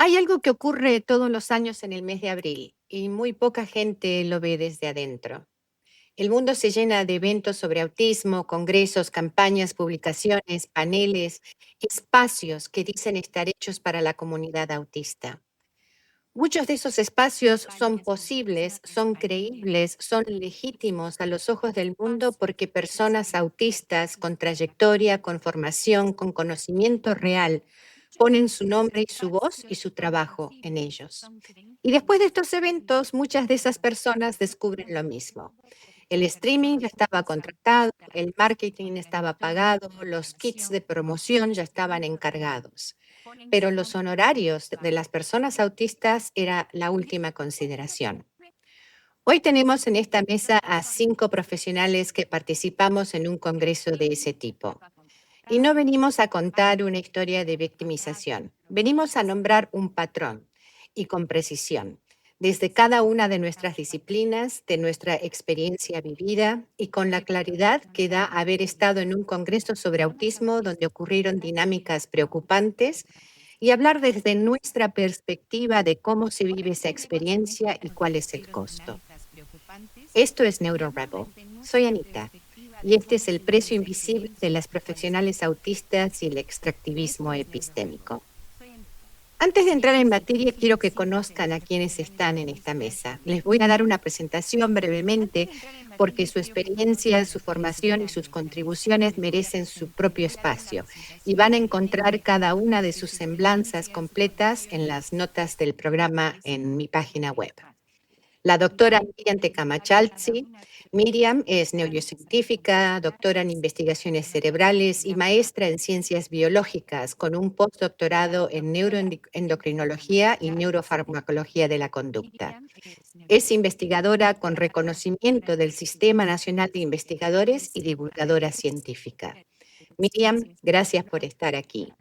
Hay algo que ocurre todos los años en el mes de abril y muy poca gente lo ve desde adentro. El mundo se llena de eventos sobre autismo, congresos, campañas, publicaciones, paneles, espacios que dicen estar hechos para la comunidad autista. Muchos de esos espacios son posibles, son creíbles, son legítimos a los ojos del mundo porque personas autistas con trayectoria, con formación, con conocimiento real, ponen su nombre y su voz y su trabajo en ellos. Y después de estos eventos, muchas de esas personas descubren lo mismo. El streaming ya estaba contratado, el marketing estaba pagado, los kits de promoción ya estaban encargados, pero los honorarios de las personas autistas era la última consideración. Hoy tenemos en esta mesa a 5 profesionales que participamos en un congreso de ese tipo. Y no venimos a contar una historia de victimización, venimos a nombrar un patrón y con precisión, desde cada una de nuestras disciplinas, de nuestra experiencia vivida y con la claridad que da haber estado en un congreso sobre autismo donde ocurrieron dinámicas preocupantes y hablar desde nuestra perspectiva de cómo se vive esa experiencia y cuál es el costo. Esto es NeuroRebel. Soy Anita y este es el precio invisible de las profesionales autistas y el extractivismo epistémico. Antes de entrar en materia, quiero que conozcan a quienes están en esta mesa. Les voy a dar una presentación brevemente porque su experiencia, su formación y sus contribuciones merecen su propio espacio y van a encontrar cada una de sus semblanzas completas en las notas del programa en mi página web. La doctora Miriam Tecamachaltzi. Miriam es neurocientífica, doctora en investigaciones cerebrales y maestra en ciencias biológicas con un postdoctorado en neuroendocrinología y neurofarmacología de la conducta. Es investigadora con reconocimiento del Sistema Nacional de Investigadores y divulgadora científica. Miriam, gracias por estar aquí.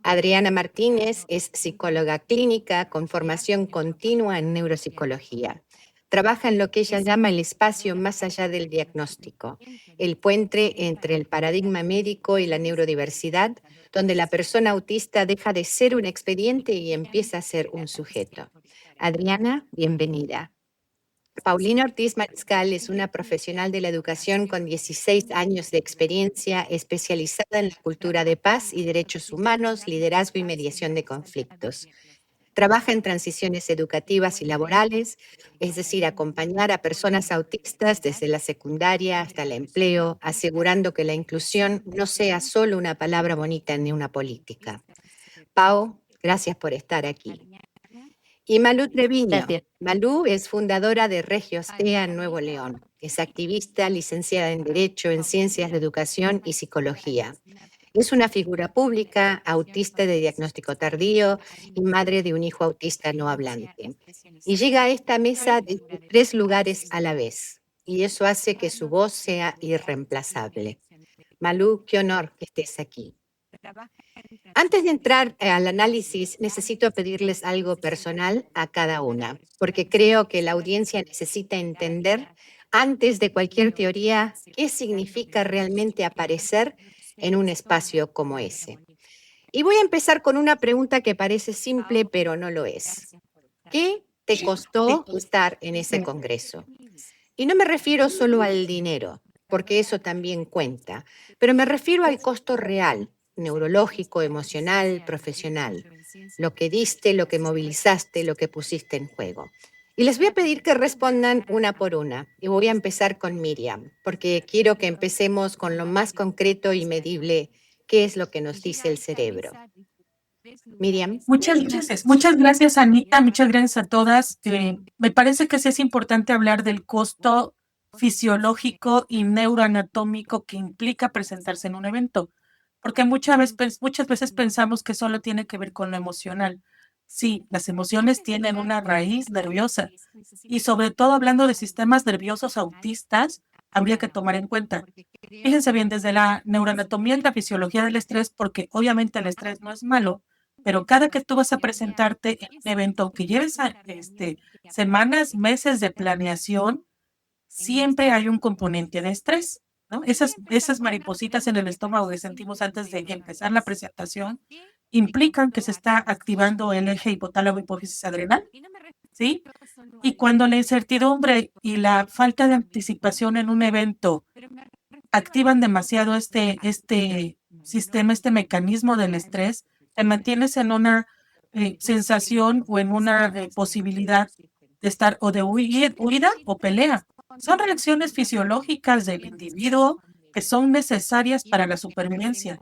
Adriana Martínez es psicóloga clínica con formación continua en neuropsicología. Trabaja en lo que ella llama el espacio más allá del diagnóstico, el puente entre el paradigma médico y la neurodiversidad, donde la persona autista deja de ser un expediente y empieza a ser un sujeto. Adriana, bienvenida. Paulina Ortiz Mariscal es una profesional de la educación con 16 años de experiencia especializada en la cultura de paz y derechos humanos, liderazgo y mediación de conflictos. Trabaja en transiciones educativas y laborales, es decir, acompañar a personas autistas desde la secundaria hasta el empleo, asegurando que la inclusión no sea solo una palabra bonita ni una política. Pau, gracias por estar aquí. Y Malú Treviño. Gracias. Malú es fundadora de Regios TEA en Nuevo León. Es activista, licenciada en Derecho, en Ciencias de Educación y Psicología. Es una figura pública, autista de diagnóstico tardío y madre de un hijo autista no hablante. Y llega a esta mesa desde 3 lugares a la vez. Y eso hace que su voz sea irreemplazable. Malú, qué honor que estés aquí. Antes de entrar al análisis, necesito pedirles algo personal a cada una, porque creo que la audiencia necesita entender, antes de cualquier teoría, qué significa realmente aparecer en un espacio como ese. Y voy a empezar con una pregunta que parece simple, pero no lo es. ¿Qué te costó estar en ese congreso? Y no me refiero solo al dinero, porque eso también cuenta, pero me refiero al costo real, neurológico, emocional, profesional, lo que diste, lo que movilizaste, lo que pusiste en juego. Y les voy a pedir que respondan una por una. Y voy a empezar con Miriam, porque quiero que empecemos con lo más concreto y medible, qué es lo que nos dice el cerebro. Miriam. Muchas gracias, Anita. Muchas gracias a todas. Me parece que sí es importante hablar del costo fisiológico y neuroanatómico que implica presentarse en un evento, porque muchas veces pensamos que solo tiene que ver con lo emocional. Sí, las emociones tienen una raíz nerviosa y sobre todo hablando de sistemas nerviosos autistas, habría que tomar en cuenta. Fíjense bien, desde la neuroanatomía y la fisiología del estrés, porque obviamente el estrés no es malo, pero cada que tú vas a presentarte en un evento, aunque lleves semanas, meses de planeación, siempre hay un componente de estrés, ¿no? Esas maripositas en el estómago que sentimos antes de empezar la presentación implican que se está activando el eje hipotálamo hipófisis adrenal, ¿sí? Y cuando la incertidumbre y la falta de anticipación en un evento activan demasiado este sistema, este mecanismo del estrés, te mantienes en una sensación o en una posibilidad de estar o de huida o pelea. Son reacciones fisiológicas del individuo que son necesarias para la supervivencia.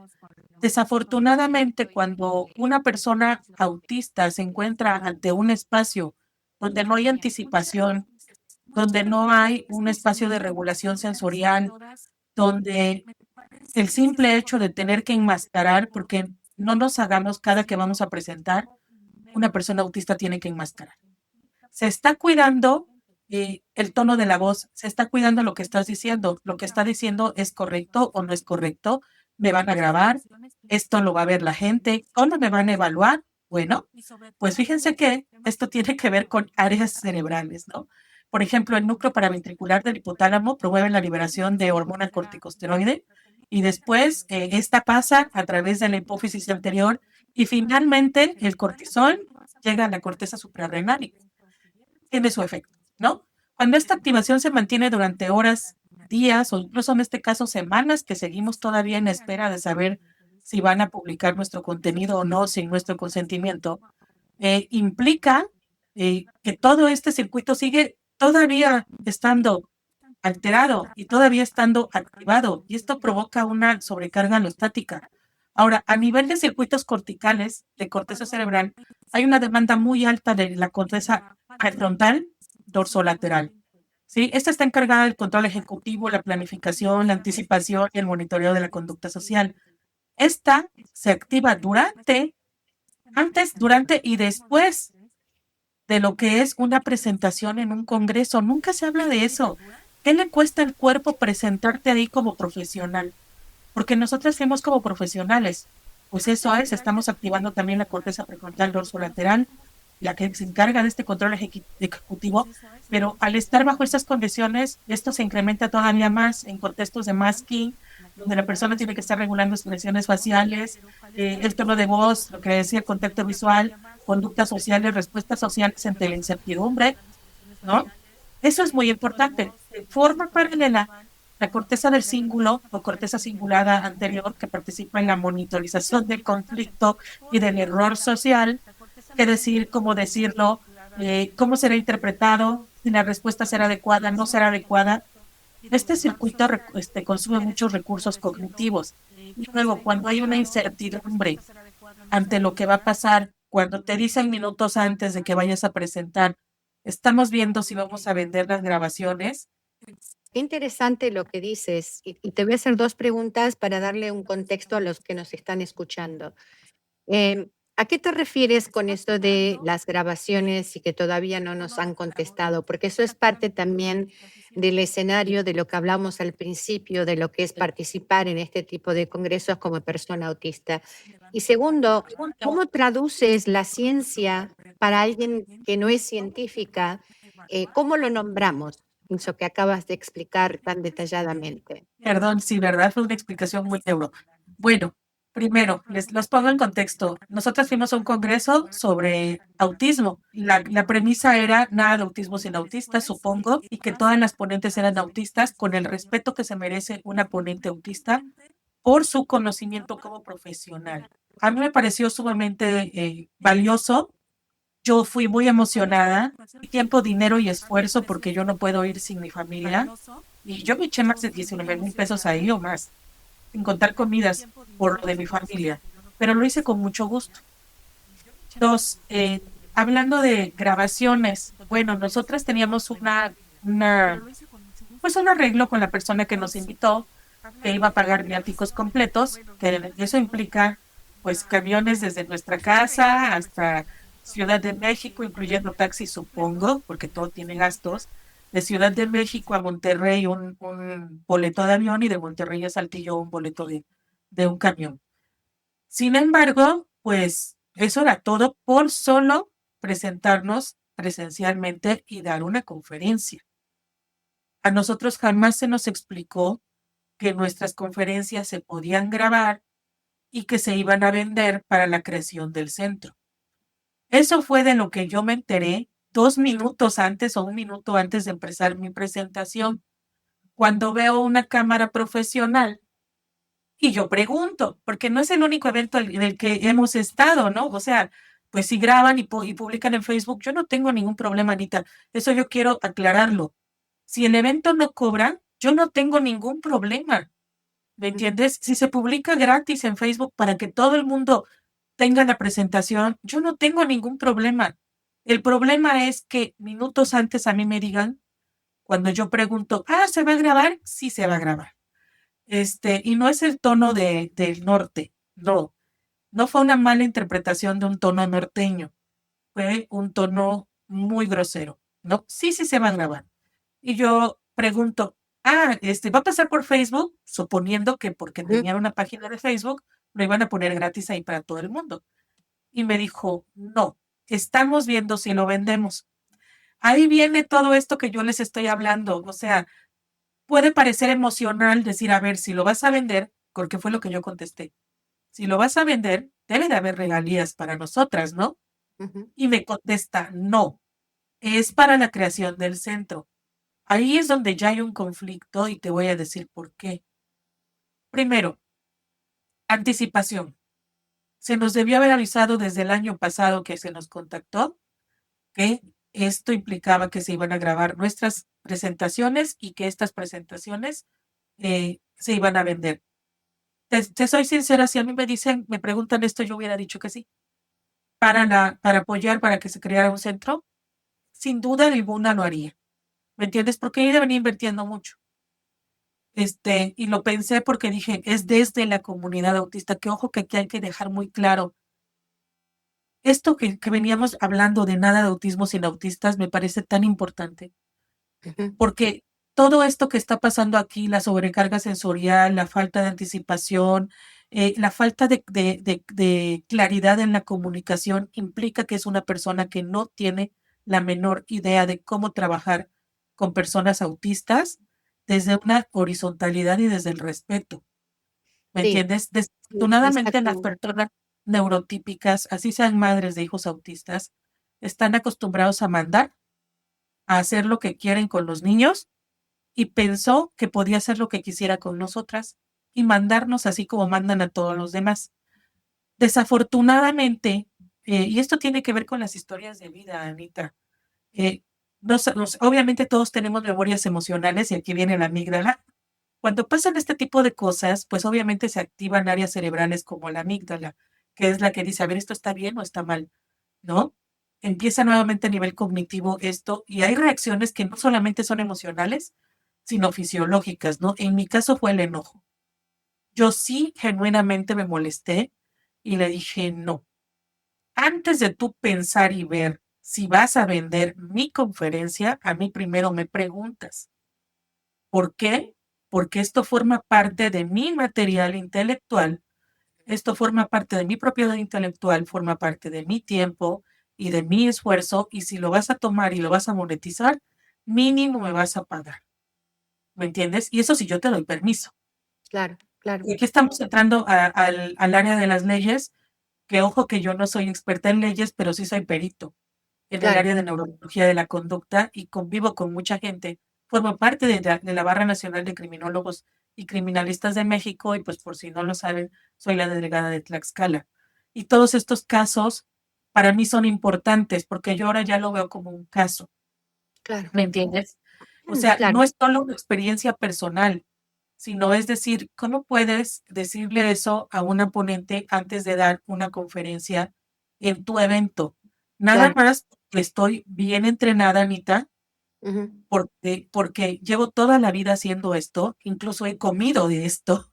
Desafortunadamente, cuando una persona autista se encuentra ante un espacio donde no hay anticipación, donde no hay un espacio de regulación sensorial, donde el simple hecho de tener que enmascarar, porque no nos hagamos cada que vamos a presentar, una persona autista tiene que enmascarar. Se está cuidando el tono de la voz, se está cuidando lo que estás diciendo, lo que está diciendo es correcto o no es correcto, me van a grabar, esto lo va a ver la gente, ¿cómo me van a evaluar? Bueno, pues fíjense que esto tiene que ver con áreas cerebrales, ¿no? Por ejemplo, el núcleo paraventricular del hipotálamo promueve la liberación de hormona corticosteroide y después esta pasa a través de la hipófisis anterior y finalmente el cortisol llega a la corteza suprarrenal y tiene su efecto, ¿no? Cuando esta activación se mantiene durante horas, días o incluso en este caso semanas que seguimos todavía en espera de saber si van a publicar nuestro contenido o no sin nuestro consentimiento, implica que todo este circuito sigue todavía estando alterado y todavía estando activado y esto provoca una sobrecarga alostática. Ahora, a nivel de circuitos corticales, de corteza cerebral, hay una demanda muy alta de la corteza prefrontal dorsolateral. ¿Sí? Esta está encargada del control ejecutivo, la planificación, la anticipación y el monitoreo de la conducta social. Esta se activa antes, durante y después de lo que es una presentación en un congreso. Nunca se habla de eso. ¿Qué le cuesta al cuerpo presentarte ahí como profesional? Porque nosotros fuimos como profesionales. Pues eso es, estamos activando también la corteza prefrontal dorsolateral, la que se encarga de este control ejecutivo, pero al estar bajo estas condiciones, esto se incrementa todavía más en contextos de masking, donde la persona tiene que estar regulando expresiones faciales, el tono de voz, lo que decía, el contacto visual, conductas sociales, respuestas sociales ante la incertidumbre, ¿no? Eso es muy importante. De forma paralela, la corteza del cíngulo o corteza cingulada anterior, que participa en la monitorización del conflicto y del error social, qué decir, cómo decirlo, cómo será interpretado, si la respuesta será adecuada, no será adecuada. Este circuito consume muchos recursos cognitivos. Y luego, cuando hay una incertidumbre ante lo que va a pasar, cuando te dicen minutos antes de que vayas a presentar, estamos viendo si vamos a vender las grabaciones. Qué interesante lo que dices. Y te voy a hacer dos preguntas para darle un contexto a los que nos están escuchando. ¿A qué te refieres con esto de las grabaciones y que todavía no nos han contestado? Porque eso es parte también del escenario de lo que hablamos al principio, de lo que es participar en este tipo de congresos como persona autista. Y segundo, ¿cómo traduces la ciencia para alguien que no es científica? ¿Cómo lo nombramos? Eso que acabas de explicar tan detalladamente. Perdón, sí, ¿verdad? Fue una explicación muy euro. Bueno, primero, los pongo en contexto. Nosotros fuimos a un congreso sobre autismo. La premisa era nada de autismo sin autistas, supongo, y que todas las ponentes eran autistas con el respeto que se merece una ponente autista por su conocimiento como profesional. A mí me pareció sumamente valioso. Yo fui muy emocionada, tiempo, dinero y esfuerzo porque yo no puedo ir sin mi familia. Y yo me eché más de 19,000 pesos ahí o más, sin contar comidas por lo de mi familia. Pero lo hice con mucho gusto. Dos, hablando de grabaciones, bueno, nosotras teníamos pues un arreglo con la persona que nos invitó, que iba a pagar viáticos completos, que eso implica pues camiones desde nuestra casa hasta Ciudad de México, incluyendo taxi, supongo, porque todo tiene gastos. De Ciudad de México a Monterrey un boleto de avión y de Monterrey a Saltillo un boleto de un camión. Sin embargo, pues eso era todo por solo presentarnos presencialmente y dar una conferencia. A nosotros jamás se nos explicó que nuestras conferencias se podían grabar y que se iban a vender para la creación del centro. Eso fue de lo que yo me enteré 2 minutos antes o 1 minuto antes de empezar mi presentación, cuando veo una cámara profesional y yo pregunto, porque no es el único evento en el que hemos estado, ¿no? O sea, pues si graban y publican en Facebook, yo no tengo ningún problema, Anita. Eso yo quiero aclararlo. Si el evento no cobra, yo no tengo ningún problema. ¿Me entiendes? Si se publica gratis en Facebook para que todo el mundo tenga la presentación, yo no tengo ningún problema. El problema es que minutos antes a mí me digan, cuando yo pregunto, ¿se va a grabar? Sí se va a grabar. Y no es el tono del norte, no. No fue una mala interpretación de un tono norteño, fue un tono muy grosero, ¿no? Sí, sí se va a grabar. Y yo pregunto, ¿va a pasar por Facebook? Suponiendo que porque Ujú. tenía una página de Facebook, lo iban a poner gratis ahí para todo el mundo. Y me dijo, no, estamos viendo si lo vendemos. Ahí viene todo esto que yo les estoy hablando. O sea, puede parecer emocional decir, a ver, si lo vas a vender, porque fue lo que yo contesté. Si lo vas a vender, debe de haber regalías para nosotras, ¿no? Ujú. Y me contesta, no, es para la creación del centro. Ahí es donde ya hay un conflicto y te voy a decir por qué. Primero, anticipación. Se nos debió haber avisado desde el año pasado que se nos contactó que esto implicaba que se iban a grabar nuestras presentaciones y que estas presentaciones se iban a vender. Te soy sincera, si a mí me preguntan esto, yo hubiera dicho que sí. Para apoyar, para que se creara un centro, sin duda alguna lo haría. ¿Me entiendes? Porque ahí venía invirtiendo mucho. Y lo pensé porque dije, es desde la comunidad autista, que ojo que aquí hay que dejar muy claro. Esto que veníamos hablando de nada de autismo sin autistas me parece tan importante, Ujú. porque todo esto que está pasando aquí, la sobrecarga sensorial, la falta de anticipación, la falta de claridad en la comunicación implica que es una persona que no tiene la menor idea de cómo trabajar con personas autistas desde una horizontalidad y desde el respeto. ¿Me Sí, entiendes? sí, Desafortunadamente las exacto. personas neurotípicas, así sean madres de hijos autistas, están acostumbrados a mandar, a hacer lo que quieren con los niños y pensó que podía hacer lo que quisiera con nosotras y mandarnos así como mandan a todos los demás. Desafortunadamente, y esto tiene que ver con las historias de vida, Anita, eh, obviamente todos tenemos memorias emocionales y aquí viene la amígdala. Cuando pasan este tipo de cosas, pues obviamente se activan áreas cerebrales como la amígdala, que es la que dice, a ver, esto está bien o está mal, ¿no? Empieza nuevamente a nivel cognitivo esto y hay reacciones que no solamente son emocionales, sino fisiológicas, ¿no? En mi caso fue el enojo. Yo sí genuinamente me molesté y le dije, no, antes de tú pensar y ver si vas a vender mi conferencia, a mí primero me preguntas, ¿por qué? Porque esto forma parte de mi material intelectual, esto forma parte de mi propiedad intelectual, forma parte de mi tiempo y de mi esfuerzo, y si lo vas a tomar y lo vas a monetizar, mínimo me vas a pagar, ¿me entiendes? Y eso sí yo te doy permiso. Claro, claro, Y aquí estamos entrando al área de las leyes, que ojo que yo no soy experta en leyes, pero sí soy perito en el claro. área de neurología de la conducta y convivo con mucha gente. Formo parte de la Barra Nacional de Criminólogos y Criminalistas de México y pues por si no lo saben, soy la delegada de Tlaxcala. Y todos estos casos para mí son importantes porque yo ahora ya lo veo como un caso, Claro. ¿me entiendes? O sea, Claro, no es solo una experiencia personal, sino es decir, ¿cómo puedes decirle eso a una ponente antes de dar una conferencia en tu evento? Nada claro. más que estoy bien entrenada, Anita, Ujú. porque llevo toda la vida haciendo esto, incluso he comido de esto,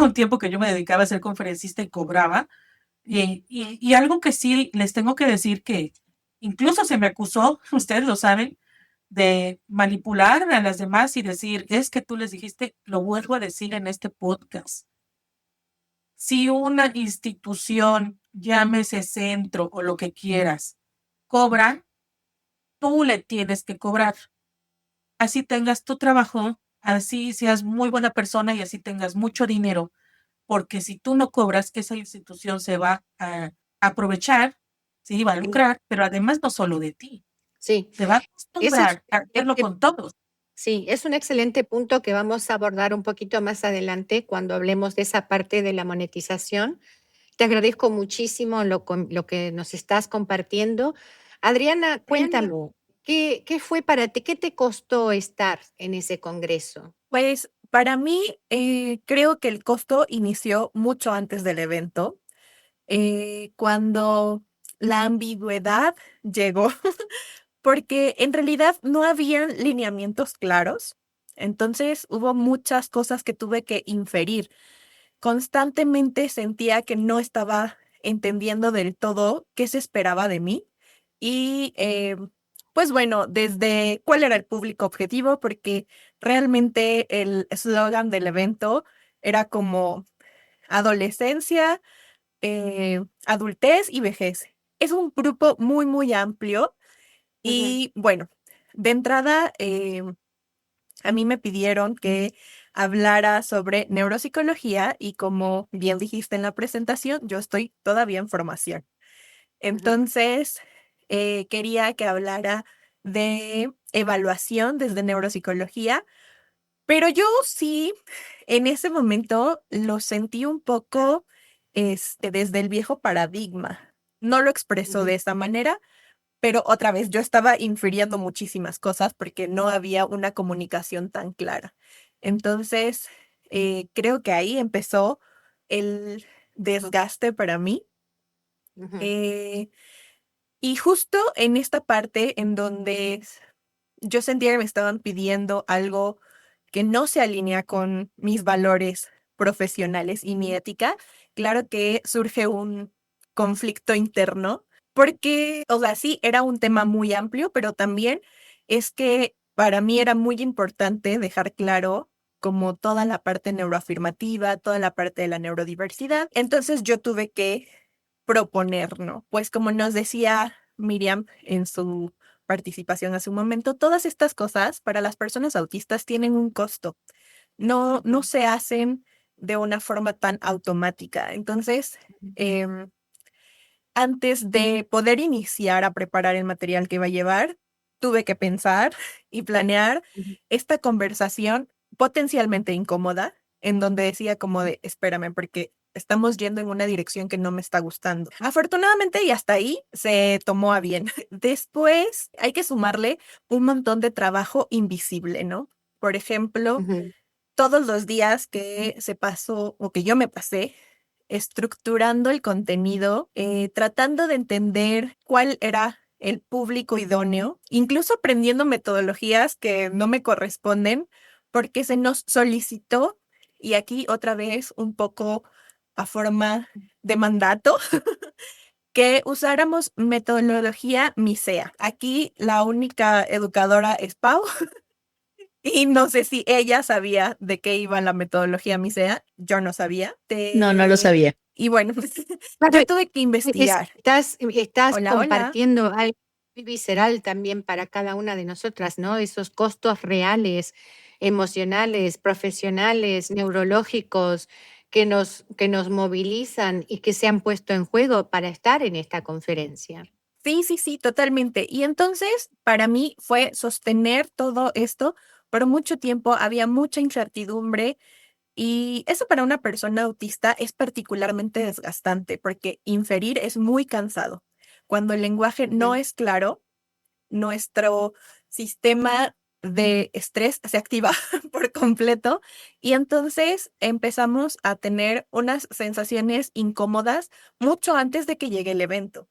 un tiempo que yo me dedicaba a ser conferencista y cobraba, y algo que sí les tengo que decir que incluso se me acusó, ustedes lo saben, de manipular a las demás y decir, es que tú les dijiste, lo vuelvo a decir en este podcast. Si una institución, llámese centro o lo que quieras, cobra, tú le tienes que cobrar. Así tengas tu trabajo, así seas muy buena persona y así tengas mucho dinero. porque si tú no cobras, esa institución se va a aprovechar, sí, va a Sí, lucrar, pero además no solo de ti, sí. se va a Eso es, acostumbrar a hacerlo con todos. sí, es un excelente punto que vamos a abordar un poquito más adelante cuando hablemos de esa parte de la monetización. Te agradezco muchísimo lo que nos estás compartiendo. Adriana, Adriana. cuéntame, ¿qué fue para ti? ¿Qué te costó estar en ese congreso? Pues para mí, creo que el costo inició mucho antes del evento, cuando la ambigüedad llegó, porque en realidad no habían lineamientos claros. Entonces hubo muchas cosas que tuve que inferir. Constantemente sentía que no estaba entendiendo del todo qué se esperaba de mí. Y pues bueno, desde cuál era el público objetivo, porque realmente el eslogan del evento era como adolescencia, adultez y vejez. Es un grupo muy, muy amplio Ujú, y bueno, de entrada, a mí me pidieron que hablara sobre neuropsicología y como bien dijiste en la presentación, yo estoy todavía en formación. ujú, Entonces, quería que hablara de evaluación desde neuropsicología, pero yo sí, en ese momento lo sentí un poco desde el viejo paradigma. No lo expresó de ujú, esa manera, pero otra vez, yo estaba infiriendo muchísimas cosas porque no había una comunicación tan clara. Entonces, creo que ahí empezó el desgaste para mí. ujú, eh, y justo en esta parte en donde yo sentía que me estaban pidiendo algo que no se alinea con mis valores profesionales y mi ética, claro que surge un conflicto interno, porque, o sea, sí, era un tema muy amplio, pero también es que para mí era muy importante dejar claro como toda la parte neuroafirmativa, toda la parte de la neurodiversidad. Entonces yo tuve que proponer, ¿no? Pues como nos decía Miriam en su participación hace un momento, todas estas cosas para las personas autistas tienen un costo. No ujú, se hacen de una forma tan automática. Entonces, ujú, antes de poder iniciar a preparar el material que iba a llevar, tuve que pensar y planear ujú, esta conversación potencialmente incómoda, en donde decía como de, espérame, porque estamos yendo en una dirección que no me está gustando. Afortunadamente, y hasta ahí se tomó a bien. Después hay que sumarle un montón de trabajo invisible, ¿no? Por ejemplo, ujú, todos los días que se pasó o que yo me pasé estructurando el contenido, tratando de entender cuál era el público idóneo, incluso aprendiendo metodologías que no me corresponden, porque se nos solicitó, y aquí otra vez un poco a forma de mandato, que usáramos metodología MISEA. Aquí la única educadora es Pau, y no sé si ella sabía de qué iba la metodología MISEA, yo no sabía. No, no lo sabía. Y bueno, Claro, yo tuve que investigar. estás Hola, hola. compartiendo algo muy visceral también para cada una de nosotras, ¿no? Esos costos reales, emocionales, profesionales, neurológicos que nos movilizan y que se han puesto en juego para estar en esta conferencia. Sí, sí, sí, totalmente. Y entonces, para mí fue sostener todo esto por mucho tiempo, había mucha incertidumbre y eso para una persona autista es particularmente desgastante porque inferir es muy cansado. Cuando el lenguaje no Ujú, es claro, nuestro sistema de estrés se activa por completo y entonces empezamos a tener unas sensaciones incómodas mucho antes de que llegue el evento.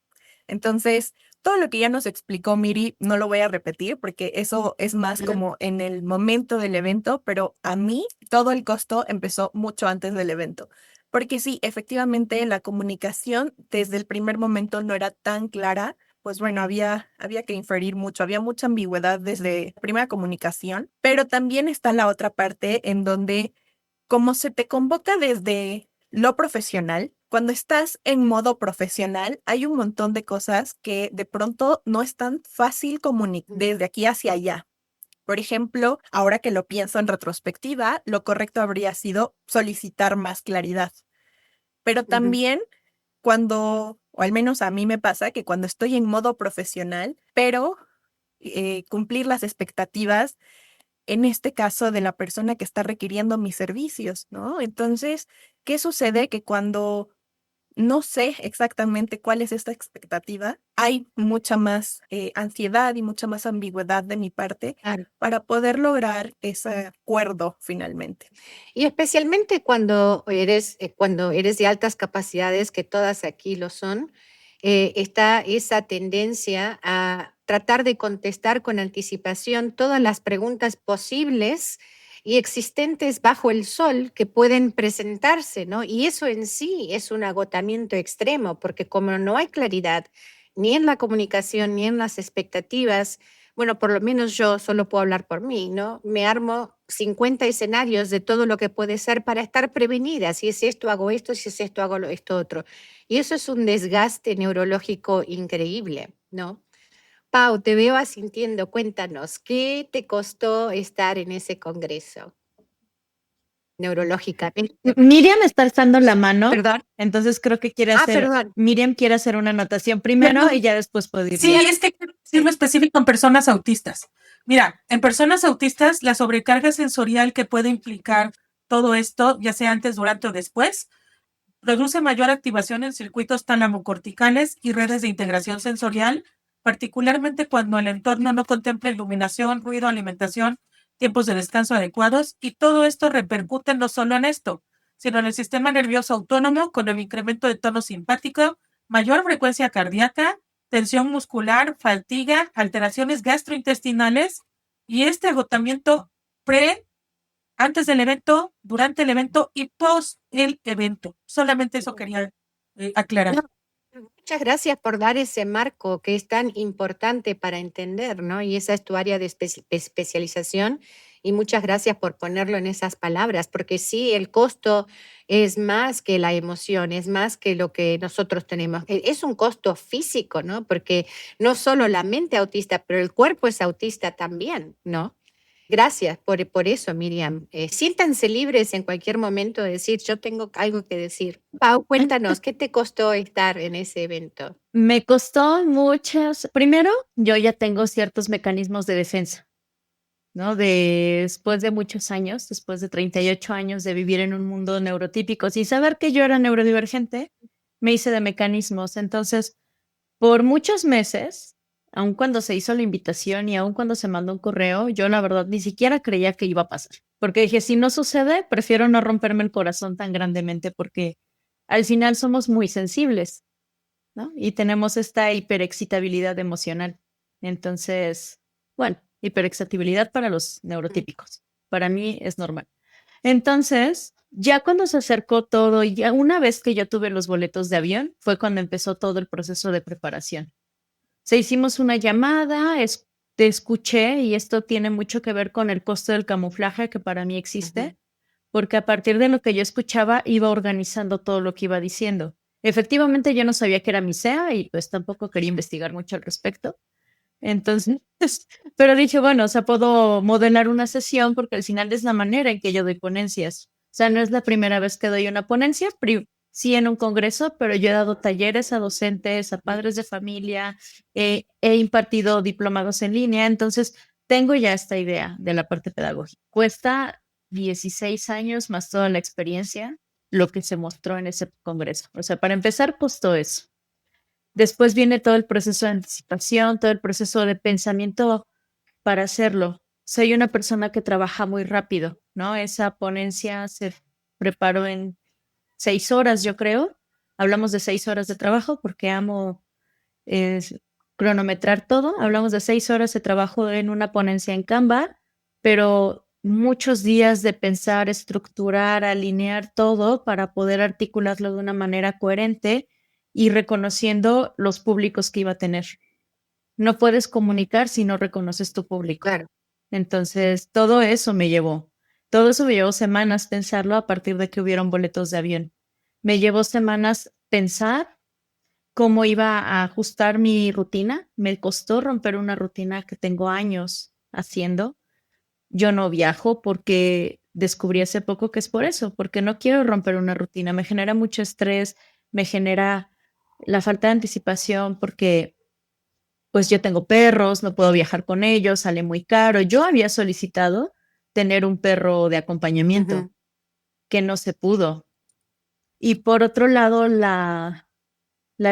Entonces, todo lo que ya nos explicó Miri, no lo voy a repetir porque eso es más ujú, como en el momento del evento, pero a mí todo el costo empezó mucho antes del evento. Porque sí, efectivamente la comunicación desde el primer momento no era tan clara, pues bueno, había que inferir mucho, había mucha ambigüedad desde la primera comunicación, pero también está la otra parte en donde como se te convoca desde lo profesional, cuando estás en modo profesional, hay un montón de cosas que de pronto no es tan fácil comunicar ujú, desde aquí hacia allá. Por ejemplo, ahora que lo pienso en retrospectiva, lo correcto habría sido solicitar más claridad. Pero también cuando, o al menos a mí me pasa que cuando estoy en modo profesional, pero cumplir las expectativas, en este caso de la persona que está requiriendo mis servicios, ¿no? Entonces, ¿qué sucede? Que cuando no sé exactamente cuál es esta expectativa, hay mucha más ansiedad y mucha más ambigüedad de mi parte Claro. para poder lograr ese acuerdo finalmente. Y especialmente cuando eres de altas capacidades, que todas aquí lo son, está esa tendencia a tratar de contestar con anticipación todas las preguntas posibles y existentes bajo el sol que pueden presentarse, ¿no? Y eso en sí es un agotamiento extremo, porque como no hay claridad ni en la comunicación ni en las expectativas, bueno, por lo menos yo solo puedo hablar por mí, ¿no? Me armo 50 escenarios de todo lo que puede ser para estar prevenida. Si es esto, hago esto, si es esto, hago esto otro. Y eso es un desgaste neurológico increíble, ¿no? Pau, te veo asintiendo. Cuéntanos, ¿qué te costó estar en ese congreso neurológicamente? Miriam está alzando la mano, Perdón. entonces creo que Perdón. Miriam quiere hacer una anotación primero Perdón. y ya después puede ir. Sí, es que quiero decirlo específico en personas autistas. Mira, en personas autistas, la sobrecarga sensorial que puede implicar todo esto, ya sea antes, durante o después, produce mayor activación en circuitos talamocorticales y redes de integración sensorial, particularmente cuando el entorno no contempla iluminación, ruido, alimentación, tiempos de descanso adecuados, y todo esto repercute no solo en esto, sino en el sistema nervioso autónomo con el incremento de tono simpático, mayor frecuencia cardíaca, tensión muscular, fatiga, alteraciones gastrointestinales y este agotamiento antes del evento, durante el evento y post el evento. Solamente eso quería aclarar. No, muchas gracias por dar ese marco que es tan importante para entender, ¿no? Y esa es tu área de especialización. Y muchas gracias por ponerlo en esas palabras, porque sí, el costo es más que la emoción, es más que lo que nosotros tenemos. Es un costo físico, ¿no? Porque no solo la mente autista, pero el cuerpo es autista también, ¿no? Gracias por eso, Miriam. Siéntanse libres en cualquier momento de decir, yo tengo algo que decir. Pau, cuéntanos, ¿qué te costó estar en ese evento? Me costó muchas. Primero, yo ya tengo ciertos mecanismos de defensa, ¿no? Después de muchos años, después de 38 años de vivir en un mundo neurotípico, sin saber que yo era neurodivergente, me hice de mecanismos. Entonces, por muchos meses, aun cuando se hizo la invitación y aun cuando se mandó un correo, yo la verdad ni siquiera creía que iba a pasar. Porque dije, si no sucede, prefiero no romperme el corazón tan grandemente porque al final somos muy sensibles, ¿no? Y tenemos esta hiperexcitabilidad emocional. Entonces, bueno, hiperexcitabilidad para los neurotípicos. Para mí es normal. Entonces, ya cuando se acercó todo y ya una vez que yo tuve los boletos de avión, fue cuando empezó todo el proceso de preparación. Se hicimos una llamada, te escuché y esto tiene mucho que ver con el costo del camuflaje que para mí existe, porque a partir de lo que yo escuchaba iba organizando todo lo que iba diciendo. Efectivamente, yo no sabía que era mi SEA y pues tampoco quería investigar mucho al respecto. Entonces, pero dije, bueno, o sea, puedo modelar una sesión porque al final es la manera en que yo doy ponencias. O sea, no es la primera vez que doy una ponencia, sí en un congreso, pero yo he dado talleres a docentes, a padres de familia, he impartido diplomados en línea, entonces tengo ya esta idea de la parte pedagógica. Cuesta 16 años más toda la experiencia, lo que se mostró en ese congreso. O sea, para empezar, costó eso. Después viene todo el proceso de anticipación, todo el proceso de pensamiento para hacerlo. Soy una persona que trabaja muy rápido, ¿no? Esa ponencia se preparó en 6 horas, yo creo. Hablamos de 6 horas de trabajo porque amo cronometrar todo. Hablamos de 6 horas de trabajo en una ponencia en Canva, pero muchos días de pensar, estructurar, alinear todo para poder articularlo de una manera coherente y reconociendo los públicos que iba a tener. No puedes comunicar si no reconoces tu público. Claro. Entonces, todo eso me llevó semanas pensarlo a partir de que hubieron boletos de avión. Me llevó semanas pensar cómo iba a ajustar mi rutina. Me costó romper una rutina que tengo años haciendo. Yo no viajo porque descubrí hace poco que es por eso, porque no quiero romper una rutina. Me genera mucho estrés, me genera la falta de anticipación porque pues yo tengo perros, no puedo viajar con ellos, sale muy caro. Yo había solicitado tener un perro de acompañamiento, Ujú. que no se pudo. Y por otro lado, la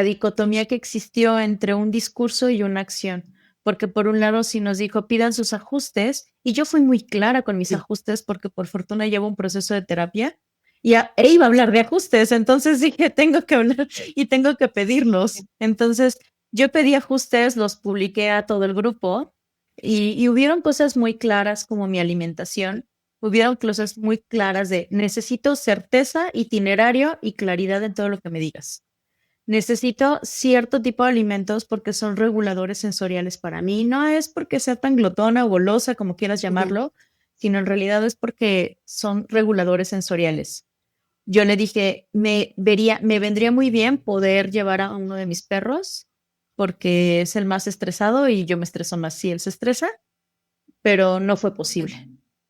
dicotomía que existió entre un discurso y una acción, porque por un lado sí nos dijo pidan sus ajustes y yo fui muy clara con mis Sí. ajustes porque por fortuna llevo un proceso de terapia e iba a hablar de ajustes, entonces dije tengo que hablar y tengo que pedirlos. Entonces yo pedí ajustes, los publiqué a todo el grupo y hubieron cosas muy claras como mi alimentación. Hubieron cosas muy claras de necesito certeza, itinerario y claridad en todo lo que me digas. Necesito cierto tipo de alimentos porque son reguladores sensoriales para mí. No es porque sea tan glotona o golosa, como quieras Ujú. llamarlo, sino en realidad es porque son reguladores sensoriales. Yo le dije, me vendría muy bien poder llevar a uno de mis perros porque es el más estresado y yo me estreso más si él se estresa, pero no fue posible,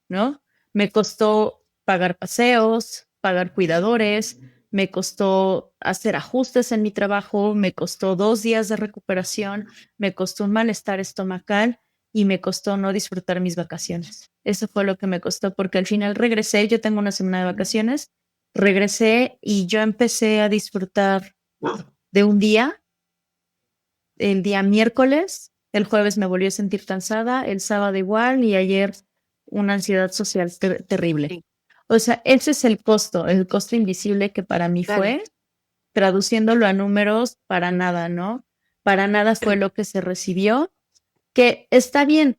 ¿no? Me costó pagar paseos, pagar cuidadores, me costó hacer ajustes en mi trabajo, me costó 2 días de recuperación, me costó un malestar estomacal y me costó no disfrutar mis vacaciones. Eso fue lo que me costó porque al final regresé, yo tengo una semana de vacaciones, regresé y yo empecé a disfrutar de un día, el día miércoles, el jueves me volví a sentir cansada, el sábado igual y ayer una ansiedad social terrible. Sí, O sea, ese es el costo invisible que para mí claro. fue, traduciéndolo a números, para nada, ¿no? Para nada fue lo que se recibió, que está bien,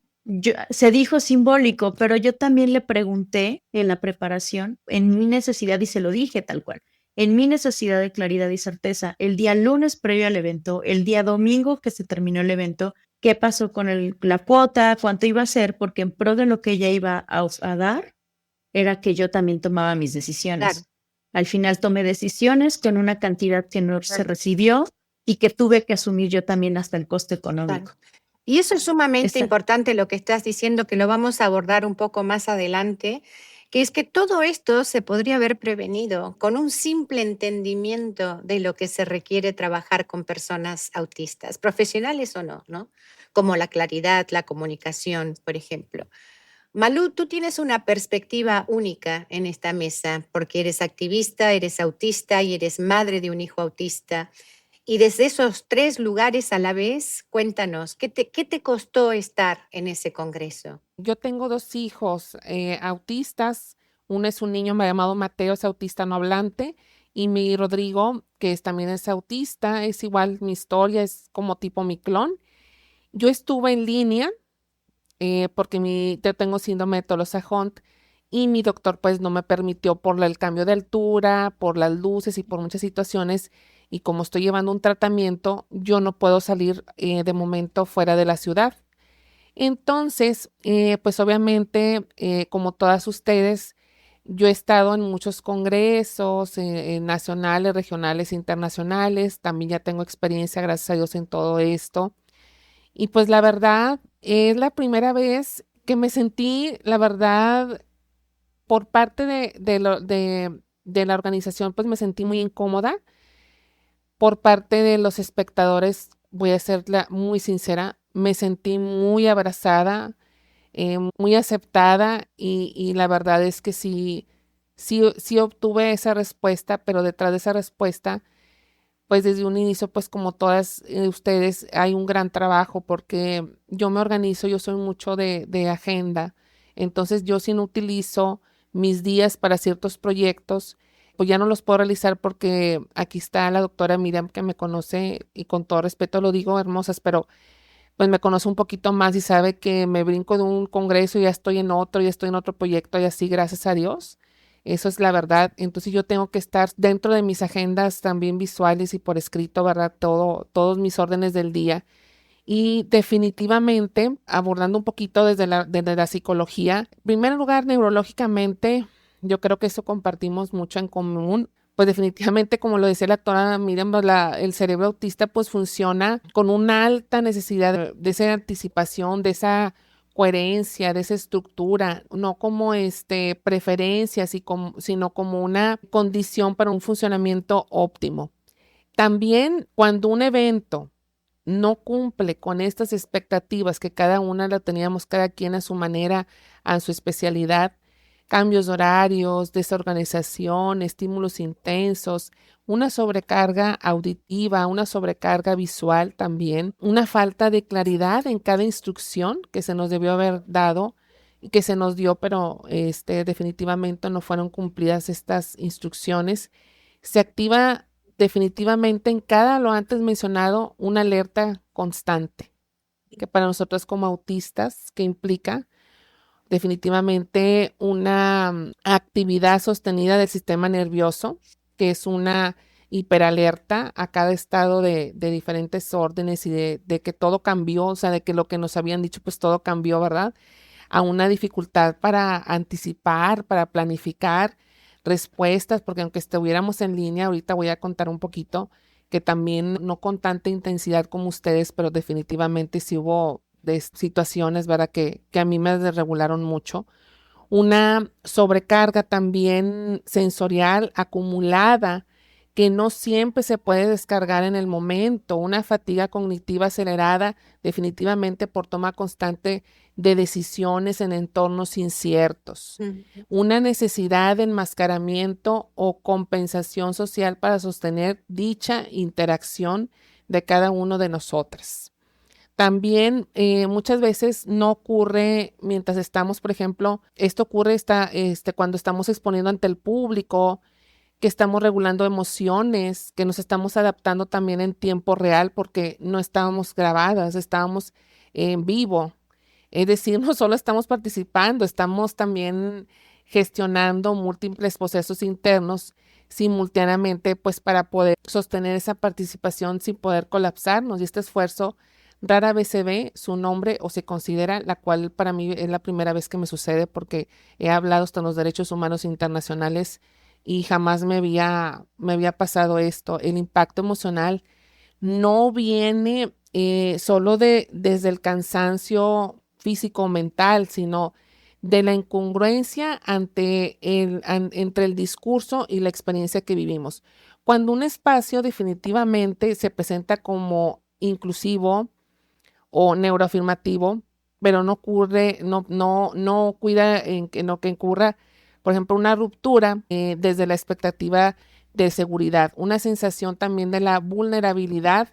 se dijo simbólico, pero yo también le pregunté en la preparación, en mi necesidad, y se lo dije tal cual, en mi necesidad de claridad y certeza, el día lunes previo al evento, el día domingo que se terminó el evento, qué pasó con la cuota, cuánto iba a ser, porque en pro de lo que ella iba a dar, era que yo también tomaba mis Claro, decisiones. Al final tomé decisiones con una cantidad que no se recibió y que tuve que asumir yo también hasta el coste claro. económico. Y eso es sumamente Esa- importante lo que estás diciendo, que lo vamos a abordar un poco más adelante, que es que todo esto se podría haber prevenido con un simple entendimiento de lo que se requiere trabajar con personas autistas, profesionales o no, ¿no? Como la claridad, la comunicación, por ejemplo. Malú, tú tienes una perspectiva única en esta mesa porque eres activista, eres autista y eres madre de un hijo autista. Y desde esos 3 lugares a la vez, cuéntanos, qué te costó estar en ese congreso? Yo tengo 2 hijos autistas. Uno es un niño llamado Mateo, es autista no hablante, y mi Rodrigo, que también es autista, es igual mi historia, es como tipo mi clon. Yo estuve en línea porque yo tengo síndrome de Tolosa-Hunt y mi doctor pues no me permitió por el cambio de altura, por las luces y por muchas situaciones. Y como estoy llevando un tratamiento, yo no puedo salir de momento fuera de la ciudad. Entonces, pues obviamente, como todas ustedes, yo he estado en muchos congresos nacionales, regionales, internacionales. También ya tengo experiencia, gracias a Dios, en todo esto. Y pues la verdad, es la primera vez que me sentí, la verdad, por parte de la organización, pues me sentí muy incómoda. Por parte de los espectadores, voy a ser muy sincera, me sentí muy abrazada, muy aceptada y la verdad es que sí obtuve esa respuesta, pero detrás de esa respuesta, pues desde un inicio, pues como todas ustedes, hay un gran trabajo porque yo me organizo, yo soy mucho de agenda, entonces yo si no utilizo mis días para ciertos proyectos, pues ya no los puedo realizar porque aquí está la doctora Miriam que me conoce y con todo respeto lo digo, hermosas, pero pues me conoce un poquito más y sabe que me brinco de un congreso y ya estoy en otro proyecto y así, gracias a Dios. Eso es la verdad. Entonces yo tengo que estar dentro de mis agendas también visuales y por escrito, ¿verdad? Todos mis órdenes del día. Y definitivamente, abordando un poquito desde la psicología, en primer lugar, neurológicamente, yo creo que eso compartimos mucho en común. Pues definitivamente, como lo decía la doctora Miriam, pues, el cerebro autista pues funciona con una alta necesidad de esa anticipación, de esa coherencia, de esa estructura, no como preferencias, sino como una condición para un funcionamiento óptimo. También cuando un evento no cumple con estas expectativas que cada una la teníamos, cada quien a su manera, a su especialidad, cambios de horarios, desorganización, estímulos intensos, una sobrecarga auditiva, una sobrecarga visual también, una falta de claridad en cada instrucción que se nos debió haber dado y que se nos dio, pero definitivamente no fueron cumplidas estas instrucciones. Se activa definitivamente en cada, lo antes mencionado, una alerta constante, que para nosotros como autistas, que implica definitivamente una actividad sostenida del sistema nervioso, que es una hiperalerta a cada estado de diferentes órdenes y de que todo cambió, o sea, de que lo que nos habían dicho, pues todo cambió, ¿verdad? A una dificultad para anticipar, para planificar respuestas, porque aunque estuviéramos en línea, ahorita voy a contar un poquito, que también no con tanta intensidad como ustedes, pero definitivamente sí hubo de situaciones, ¿verdad? Que a mí me desregularon mucho. Una sobrecarga también sensorial acumulada que no siempre se puede descargar en el momento, una fatiga cognitiva acelerada definitivamente por toma constante de decisiones en entornos inciertos, una necesidad de enmascaramiento o compensación social para sostener dicha interacción de cada uno de nosotros. También muchas veces no ocurre mientras estamos, por ejemplo, esto ocurre cuando estamos exponiendo ante el público, que estamos regulando emociones, que nos estamos adaptando también en tiempo real porque no estábamos grabadas, estábamos en vivo. Es decir, no solo estamos participando, estamos también gestionando múltiples procesos internos simultáneamente, pues para poder sostener esa participación sin poder colapsarnos. Y este esfuerzo rara vez se ve su nombre o se considera, la cual para mí es la primera vez que me sucede porque he hablado hasta en los derechos humanos internacionales y jamás me había pasado esto. El impacto emocional no viene solo desde el cansancio físico o mental, sino de la incongruencia entre el discurso y la experiencia que vivimos. Cuando un espacio definitivamente se presenta como inclusivo o neuroafirmativo, pero no cuida en que no que ocurra, por ejemplo, una ruptura desde la expectativa de seguridad, una sensación también de la vulnerabilidad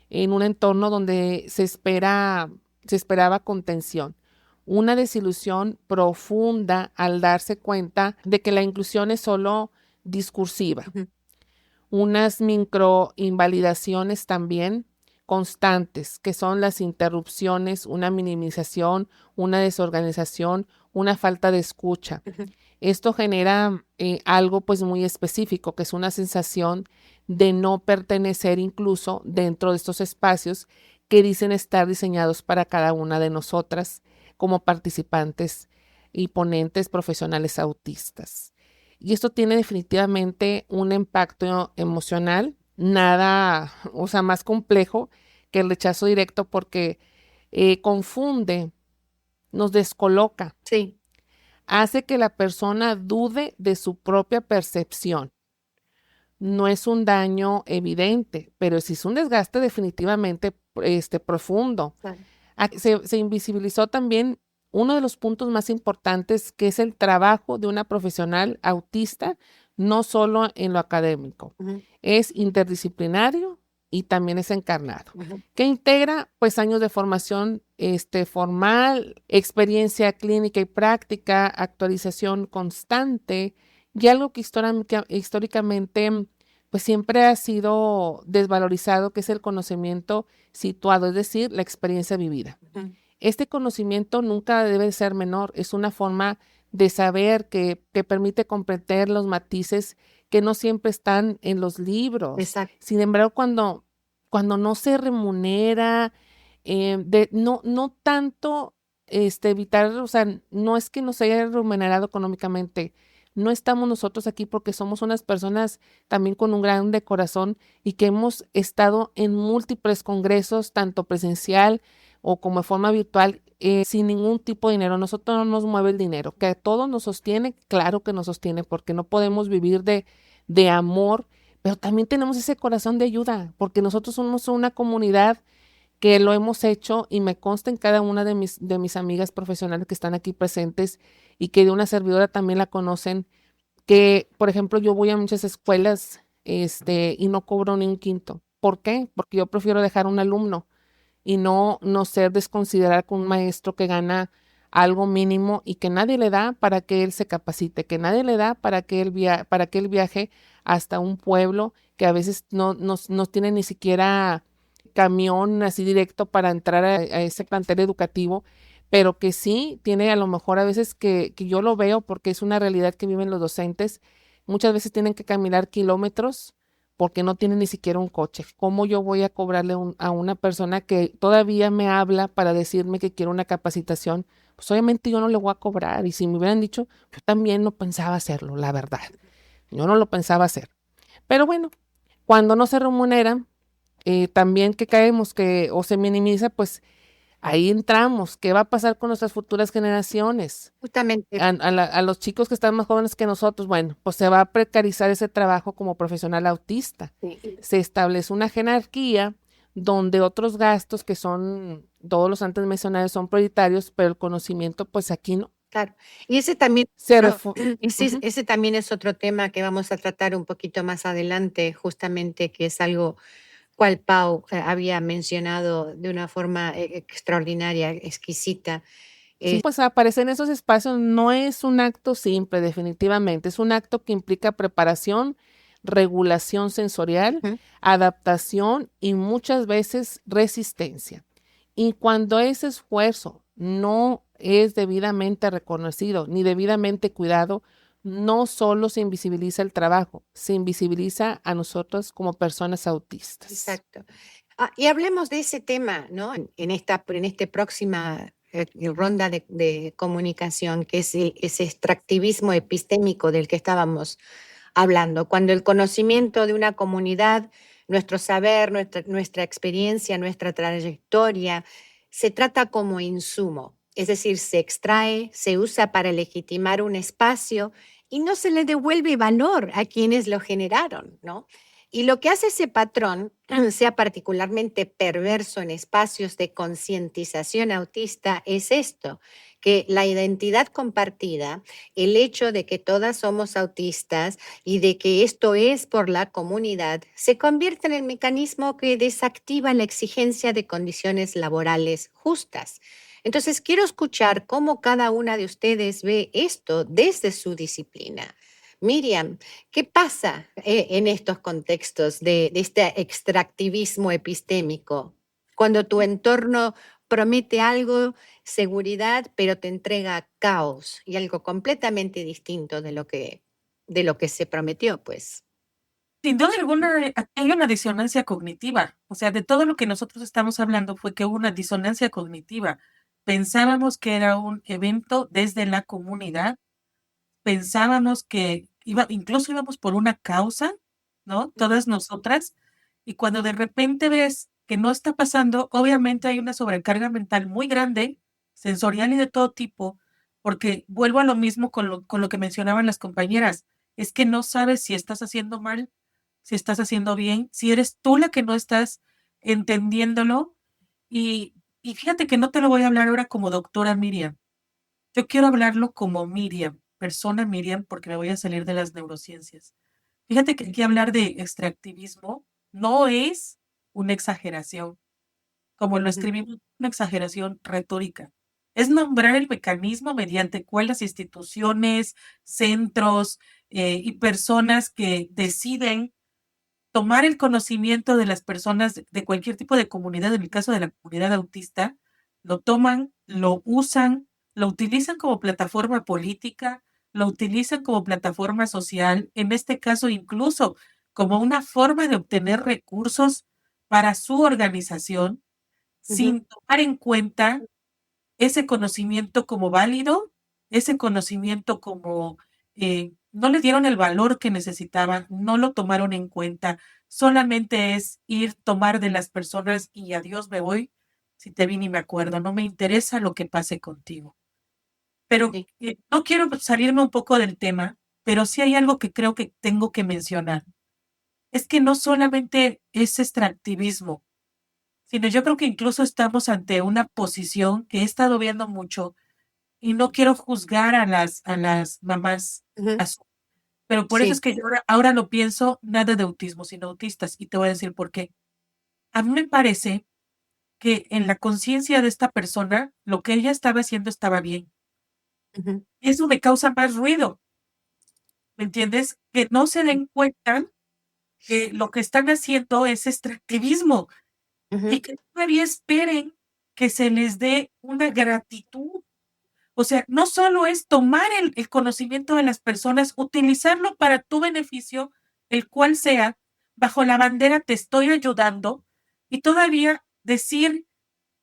en un entorno donde se esperaba contención, una desilusión profunda al darse cuenta de que la inclusión es solo discursiva, unas microinvalidaciones también constantes, que son las interrupciones, una minimización, una desorganización, una falta de escucha. Esto genera algo pues muy específico, que es una sensación de no pertenecer incluso dentro de estos espacios que dicen estar diseñados para cada una de nosotras como participantes y ponentes profesionales autistas. Y esto tiene definitivamente un impacto emocional, nada, o sea, más complejo que el rechazo directo porque confunde, nos descoloca. Sí. Hace que la persona dude de su propia percepción. No es un daño evidente, pero sí es un desgaste definitivamente profundo. Claro. Se invisibilizó también uno de los puntos más importantes, que es el trabajo de una profesional autista, no solo en lo académico. Es interdisciplinario y también es encarnado, que integra pues años de formación formal, experiencia clínica y práctica, actualización constante y algo que históricamente pues siempre ha sido desvalorizado, que es el conocimiento situado, es decir, la experiencia vivida. Este conocimiento nunca debe ser menor, es una forma de saber que permite comprender los matices que no siempre están en los libros. Exacto. Sin embargo, cuando no se remunera, no tanto evitar, o sea, no es que nos haya remunerado económicamente, no estamos nosotros aquí porque somos unas personas también con un grande corazón y que hemos estado en múltiples congresos, tanto presencial o como de forma virtual, sin ningún tipo de dinero. Nosotros no nos mueve el dinero, que a todos nos sostiene, claro que nos sostiene, porque no podemos vivir de amor, pero también tenemos ese corazón de ayuda, porque nosotros somos una comunidad que lo hemos hecho y me consta en cada una de mis amigas profesionales que están aquí presentes y que de una servidora también la conocen, que, por ejemplo, yo voy a muchas escuelas, y no cobro ni un quinto. ¿Por qué? Porque yo prefiero dejar un alumno y no ser desconsiderar con un maestro que gana algo mínimo y que nadie le da para que él se capacite, que nadie le da para que para que él viaje hasta un pueblo que a veces no tiene ni siquiera camión así directo para entrar a ese plantel educativo, pero que sí tiene a lo mejor a veces que yo lo veo porque es una realidad que viven los docentes. Muchas veces tienen que caminar kilómetros porque no tienen ni siquiera un coche. ¿Cómo yo voy a cobrarle a una persona que todavía me habla para decirme que quiere una capacitación? Pues obviamente yo no le voy a cobrar. Y si me hubieran dicho, yo también no pensaba hacerlo, la verdad. Yo no lo pensaba hacer. Pero bueno, cuando no se remunera, también que caemos o se minimiza, pues ahí entramos. ¿Qué va a pasar con nuestras futuras generaciones? Justamente, A los chicos que están más jóvenes que nosotros, bueno, pues se va a precarizar ese trabajo como profesional autista. sí, Se establece una jerarquía donde otros gastos que son, todos los antes mencionados son prioritarios, pero el conocimiento, pues aquí no. claro. Y ese también, Se no, refu- ese, Ujú. ese también es otro tema que vamos a tratar un poquito más adelante, justamente, que es algo cual Pau había mencionado de una forma extraordinaria, exquisita. Sí, pues aparecer en esos espacios no es un acto simple, definitivamente. Es un acto que implica preparación, regulación sensorial, Ujú. adaptación y muchas veces resistencia. Y cuando ese esfuerzo no es debidamente reconocido ni debidamente cuidado, no solo se invisibiliza el trabajo, se invisibiliza a nosotros como personas autistas. Exacto. Y hablemos de ese tema, ¿no? En esta próxima ronda de comunicación, que es ese extractivismo epistémico del que estábamos hablando, cuando el conocimiento de una comunidad, nuestro saber, nuestra experiencia, nuestra trayectoria, se trata como insumo, es decir, se extrae, se usa para legitimar un espacio y no se le devuelve valor a quienes lo generaron, ¿no? Y lo que hace ese patrón sea particularmente perverso en espacios de concientización autista es esto, que la identidad compartida, el hecho de que todas somos autistas y de que esto es por la comunidad, se convierte en el mecanismo que desactiva la exigencia de condiciones laborales justas. Entonces, quiero escuchar cómo cada una de ustedes ve esto desde su disciplina. Miriam, ¿qué pasa en estos contextos de este extractivismo epistémico? Cuando tu entorno promete algo, seguridad, pero te entrega caos y algo completamente distinto de lo que se prometió, pues. Sin duda alguna, aquí hay una disonancia cognitiva. O sea, de todo lo que nosotros estamos hablando fue que hubo una disonancia cognitiva. Pensábamos que era un evento desde la comunidad, pensábamos que incluso íbamos por una causa, ¿no? Todas nosotras. Y cuando de repente ves que no está pasando, obviamente hay una sobrecarga mental muy grande, sensorial y de todo tipo, porque vuelvo a lo mismo con lo que mencionaban las compañeras. Es que no sabes si estás haciendo mal, si estás haciendo bien, si eres tú la que no estás entendiéndolo. Y fíjate que no te lo voy a hablar ahora como doctora Miriam. Yo quiero hablarlo como Miriam, persona Miriam, porque me voy a salir de las neurociencias. Fíjate que aquí hablar de extractivismo no es una exageración, como lo Ujú, escribimos, una exageración retórica. Es nombrar el mecanismo mediante cual las instituciones, centros y personas que deciden tomar el conocimiento de las personas de cualquier tipo de comunidad, en el caso de la comunidad autista, lo toman, lo usan, lo utilizan como plataforma política, lo utilizan como plataforma social, en este caso incluso como una forma de obtener recursos para su organización, ujú. sin tomar en cuenta ese conocimiento como válido, ese conocimiento como no le dieron el valor que necesitaban, no lo tomaron en cuenta, solamente es ir, tomar de las personas y adiós me voy, si te vi ni me acuerdo, no me interesa lo que pase contigo. Pero Sí. no quiero salirme un poco del tema, pero sí hay algo que creo que tengo que mencionar. Es que no solamente es extractivismo, sino yo creo que incluso estamos ante una posición que he estado viendo mucho y no quiero juzgar a las mamás, Ujú. pero por eso es Sí. que yo ahora lo pienso, nada de autismo, sino autistas, y te voy a decir por qué. A mí me parece que en la conciencia de esta persona, lo que ella estaba haciendo estaba bien. Ujú. Eso me causa más ruido, ¿me entiendes? Que no se den cuenta que lo que están haciendo es extractivismo y Ujú. que todavía esperen que se les dé una gratitud. O sea, no solo es tomar el conocimiento de las personas, utilizarlo para tu beneficio, el cual sea, bajo la bandera te estoy ayudando, y todavía decir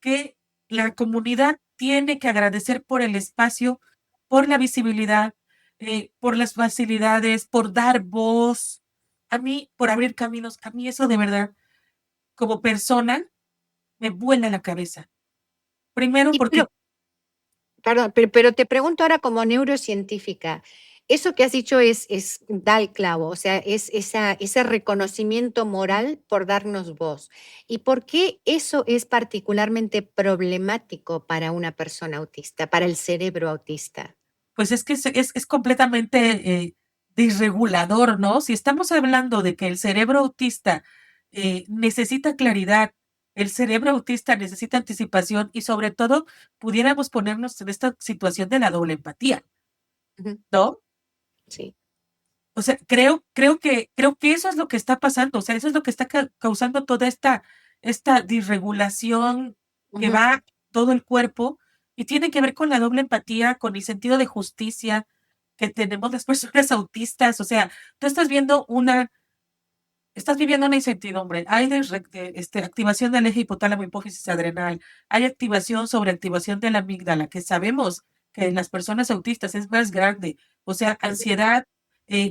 que la comunidad tiene que agradecer por el espacio, por la visibilidad, por las facilidades, por dar voz, a mí, por abrir caminos. A mí eso de verdad, como persona, me vuela la cabeza. Primero Y pero porque, Perdón, pero te pregunto ahora como neurocientífica, eso que has dicho da el clavo, o sea, es ese reconocimiento moral por darnos voz. ¿Y por qué eso es particularmente problemático para una persona autista, para el cerebro autista? pues es que es completamente desregulador, ¿no? Si estamos hablando de que el cerebro autista necesita claridad, el cerebro autista necesita anticipación y sobre todo pudiéramos ponernos en esta situación de la doble empatía, Ujú. ¿no? Sí. O sea, creo que eso es lo que está pasando, o sea, eso es lo que está causando toda esta disregulación que Ujú. va todo el cuerpo y tiene que ver con la doble empatía, con el sentido de justicia que tenemos las personas autistas. O sea, tú estás viviendo una incertidumbre. Hay activación del eje hipotálamo hipófisis adrenal, hay activación sobre activación de la amígdala, que sabemos que en las personas autistas es más grande. O sea, ansiedad,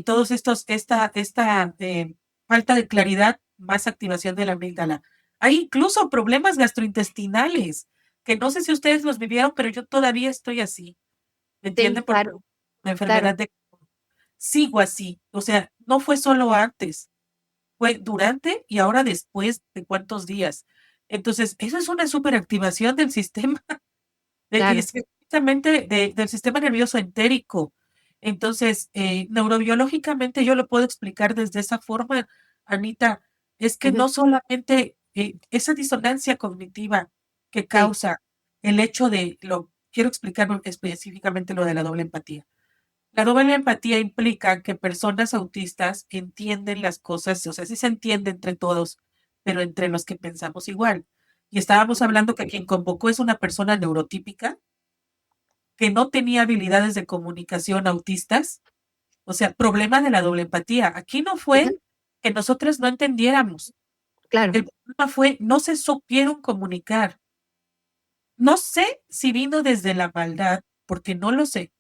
todos esta falta de claridad, más activación de la amígdala. Hay incluso problemas gastrointestinales, que no sé si ustedes los vivieron, pero yo todavía estoy así. ¿Me Sí, entienden? Por claro, la enfermedad claro. de... Sigo así. O sea, no fue solo antes. Fue durante y ahora después de cuántos días. Entonces, eso es una superactivación del sistema, Claro. específicamente del sistema nervioso entérico. Entonces, neurobiológicamente yo lo puedo explicar desde esa forma, Anita, es que Ujú. no solamente esa disonancia cognitiva que Sí. causa el hecho quiero explicar específicamente lo de la doble empatía. La doble empatía implica que personas autistas entienden las cosas, o sea, sí se entiende entre todos, pero entre los que pensamos igual. Y estábamos hablando que quien convocó es una persona neurotípica que no tenía habilidades de comunicación autistas, o sea, problema de la doble empatía. Aquí no fue Ujú. que nosotras no entendiéramos, Claro. el problema fue no se supieron comunicar. No sé si vino desde la maldad, porque no lo sé.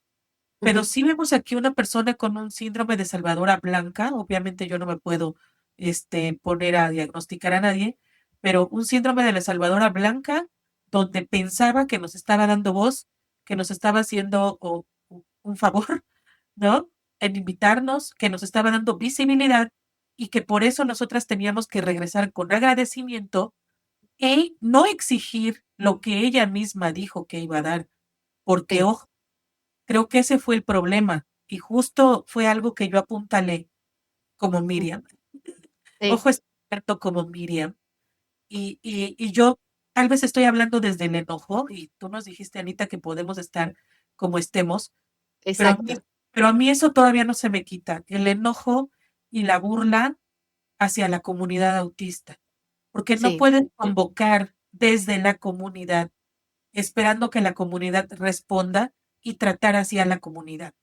Pero Ujú. sí vemos aquí una persona con un síndrome de Salvadora Blanca. Obviamente yo no me puedo poner a diagnosticar a nadie, pero un síndrome de la Salvadora Blanca donde pensaba que nos estaba dando voz, que nos estaba haciendo un favor, ¿no? En invitarnos, que nos estaba dando visibilidad y que por eso nosotras teníamos que regresar con agradecimiento y no exigir lo que ella misma dijo que iba a dar, porque, Sí. ojo, creo que ese fue el problema y justo fue algo que yo apuntalé como Ujú. Miriam. Sí. Ojo experto como Miriam. Y yo tal vez estoy hablando desde el enojo y tú nos dijiste, Anita, que podemos estar como estemos, pero a mí, Exacto. pero a mí eso todavía no se me quita, el enojo y la burla hacia la comunidad autista, porque no Sí. pueden convocar desde la comunidad esperando que la comunidad responda y tratar así a la comunidad.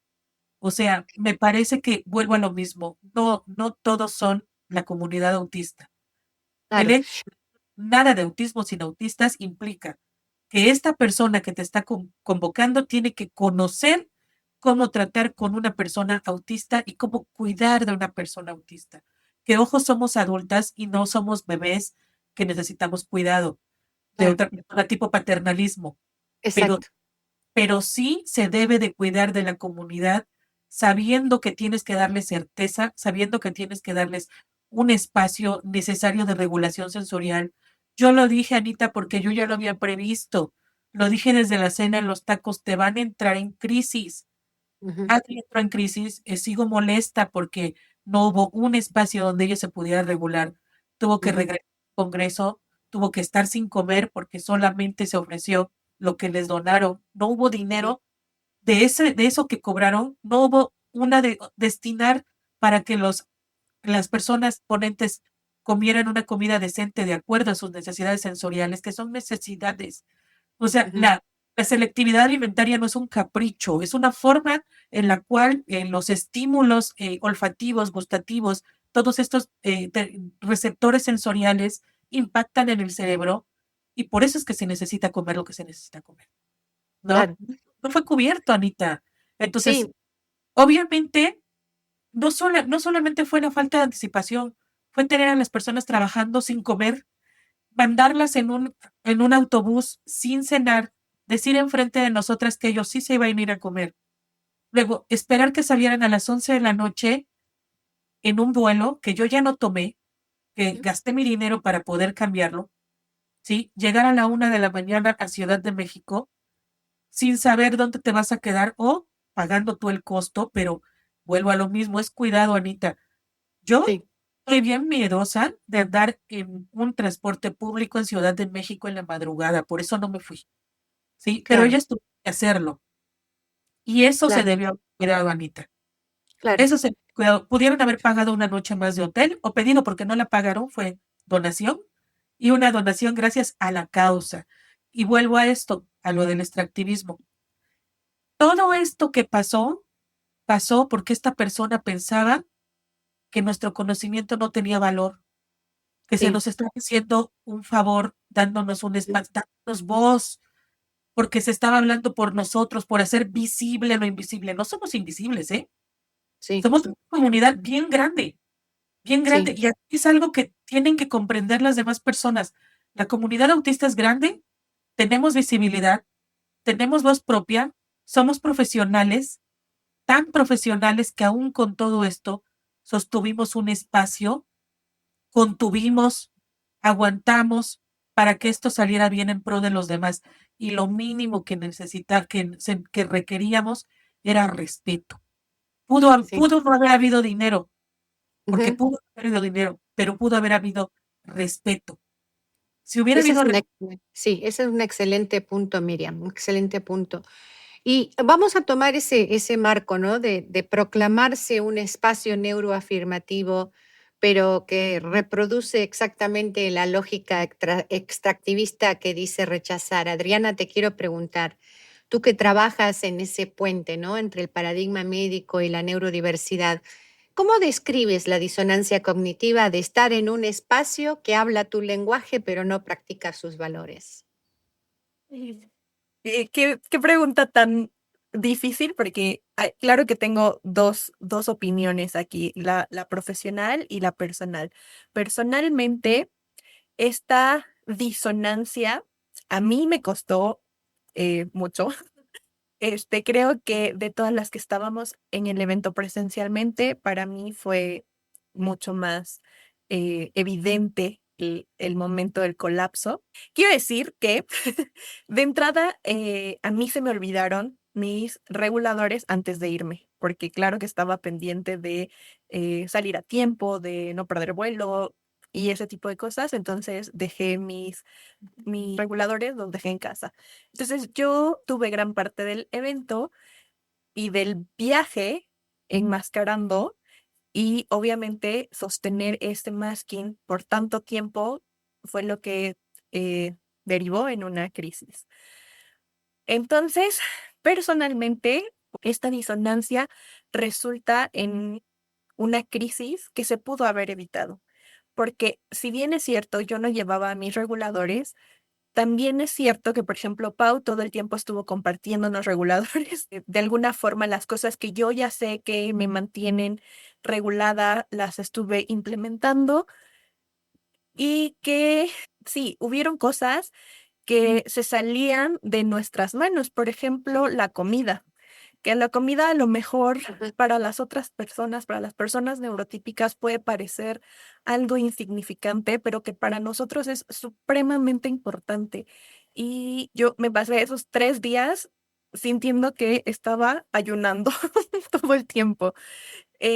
O sea, me parece que vuelvo a lo mismo. No, no todos son la comunidad autista. El Claro. hecho, nada de autismo sin autistas implica que esta persona que te está convocando tiene que conocer cómo tratar con una persona autista y cómo cuidar de una persona autista. Que ojo, somos adultas y no somos bebés que necesitamos cuidado. Claro, otra persona, tipo paternalismo, pero, exacto. pero sí se debe de cuidar de la comunidad, sabiendo que tienes que darles certeza, sabiendo que tienes que darles un espacio necesario de regulación sensorial. Yo lo dije, Anita, porque yo ya lo había previsto. Lo dije desde la cena en los tacos, te van a entrar en crisis. Ujú, Adri entró en crisis, sigo molesta porque no hubo un espacio donde ella se pudiera regular. Tuvo que ujú, regresar al Congreso, tuvo que estar sin comer porque solamente se ofreció lo que les donaron. No hubo ujú, dinero de eso que cobraron, no hubo una de destinar para que las personas ponentes comieran una comida decente de acuerdo a sus necesidades sensoriales, que son necesidades. O sea, ujú, la selectividad alimentaria no es un capricho, es una forma en la cual los estímulos olfativos, gustativos, todos estos receptores sensoriales impactan en el cerebro y por eso es que se necesita comer lo que se necesita comer, ¿no? claro. No fue cubierto, Anita. Entonces, Sí, obviamente, no solamente fue la falta de anticipación, fue tener a las personas trabajando sin comer, mandarlas en un autobús sin cenar, decir enfrente de nosotras que ellos sí se iban a ir a comer. Luego, esperar que salieran a las 11 de la noche en un vuelo que yo ya no tomé, que gasté mi dinero para poder cambiarlo, ¿sí? Llegar a la 1 de la mañana a Ciudad de México sin saber dónde te vas a quedar o pagando tú el costo, pero vuelvo a lo mismo, es cuidado, Anita. Yo sí, soy bien miedosa de andar en un transporte público en Ciudad de México en la madrugada, por eso no me fui, ¿sí? Pero claro, ellas tuvieron que hacerlo. Y eso se claro, debió haber cuidado, Anita. claro. Eso se cuidado. Pudieron haber pagado una noche más de hotel o pedido porque no la pagaron, fue donación y una donación gracias a la causa. Y vuelvo a esto, a lo del extractivismo. Todo esto que pasó, pasó porque esta persona pensaba que nuestro conocimiento no tenía valor, que se Sí, nos está haciendo un favor, dándonos un espacio, dándonos voz, porque se estaba hablando por nosotros, por hacer visible lo invisible. No somos invisibles, ¿eh? sí, Somos una comunidad bien sí, grande, y aquí es algo que tienen que comprender las demás personas. La comunidad autista es grande, tenemos visibilidad, tenemos voz propia, somos profesionales, tan profesionales que aún con todo esto sostuvimos un espacio, contuvimos, aguantamos para que esto saliera bien en pro de los demás. Y lo mínimo que que requeríamos era respeto. sí. Pudo no haber habido dinero, porque Ujú. pudo haber habido dinero, pero pudo haber habido respeto. Si hubiera Ese es habido un sí, ese es un excelente punto, Miriam, un excelente punto. Y vamos a tomar ese marco, ¿no? De proclamarse un espacio neuroafirmativo, pero que reproduce exactamente la lógica extractivista que dice rechazar. Adriana, te quiero preguntar, tú que trabajas en ese puente, ¿no? Entre el paradigma médico y la neurodiversidad, ¿cómo describes la disonancia cognitiva de estar en un espacio que habla tu lenguaje pero no practica sus valores? Y, qué pregunta tan difícil, porque claro que tengo dos opiniones aquí, la profesional y la personal. Personalmente, esta disonancia a mí me costó mucho. Creo que de todas las que estábamos en el evento presencialmente, para mí fue mucho más evidente el momento del colapso. Quiero decir que de entrada a mí se me olvidaron mis reguladores antes de irme, porque claro que estaba pendiente de salir a tiempo, de no perder vuelo y ese tipo de cosas, entonces dejé mis reguladores, los dejé en casa. Entonces yo tuve gran parte del evento y del viaje enmascarando y obviamente sostener este masking por tanto tiempo fue lo que derivó en una crisis. Entonces, personalmente, esta disonancia resulta en una crisis que se pudo haber evitado. Porque si bien es cierto, yo no llevaba mis reguladores, también es cierto que, por ejemplo, Pau todo el tiempo estuvo compartiendo los reguladores. De alguna forma, las cosas que yo ya sé que me mantienen regulada, las estuve implementando y que sí, hubieron cosas que se salían de nuestras manos. Por ejemplo, la comida. Que la comida a lo mejor para las otras personas, para las personas neurotípicas puede parecer algo insignificante, pero que para nosotros es supremamente importante. Y yo me pasé esos 3 días sintiendo que estaba ayunando todo el tiempo.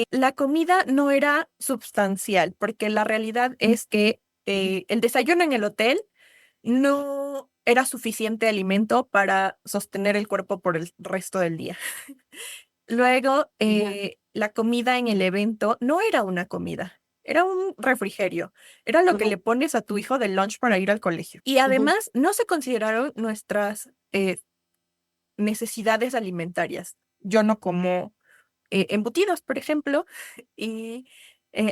La comida no era sustancial, porque la realidad es que el desayuno en el hotel no era suficiente alimento para sostener el cuerpo por el resto del día. Luego, la comida en el evento no era una comida, era un refrigerio, era lo que le pones a tu hijo de lunch para ir al colegio. Y además, no se consideraron nuestras necesidades alimentarias. Yo no como embutidos, por ejemplo, y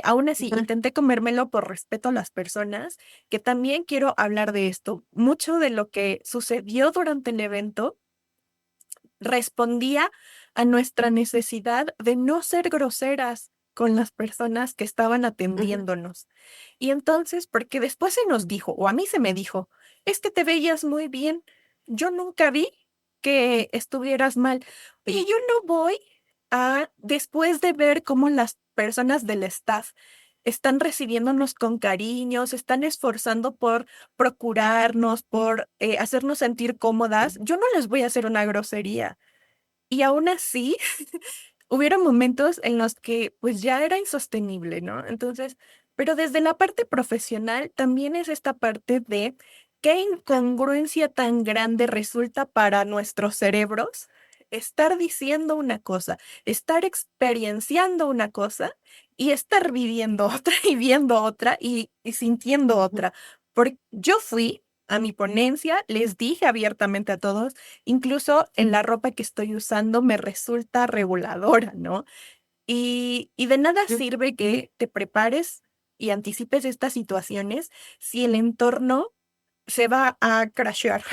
aún así intenté comérmelo por respeto a las personas, que también quiero hablar de esto. Mucho de lo que sucedió durante el evento respondía a nuestra necesidad de no ser groseras con las personas que estaban atendiéndonos. Y entonces, porque después se nos dijo, o a mí se me dijo, es que te veías muy bien. Yo nunca vi que estuvieras mal. Oye, yo no voy a, después de ver cómo las personas del staff están recibiéndonos con cariño, se están esforzando por procurarnos, por hacernos sentir cómodas, yo no les voy a hacer una grosería. Y aún así, hubieron momentos en los que pues ya era insostenible, ¿no? Entonces, pero desde la parte profesional también es esta parte de qué incongruencia tan grande resulta para nuestros cerebros estar diciendo una cosa, estar experienciando una cosa y estar viviendo otra y viendo otra y sintiendo otra. Porque yo fui a mi ponencia, les dije abiertamente a todos, incluso en la ropa que estoy usando me resulta reguladora, ¿no? Y de nada sirve que te prepares y anticipes estas situaciones si el entorno se va a crashear,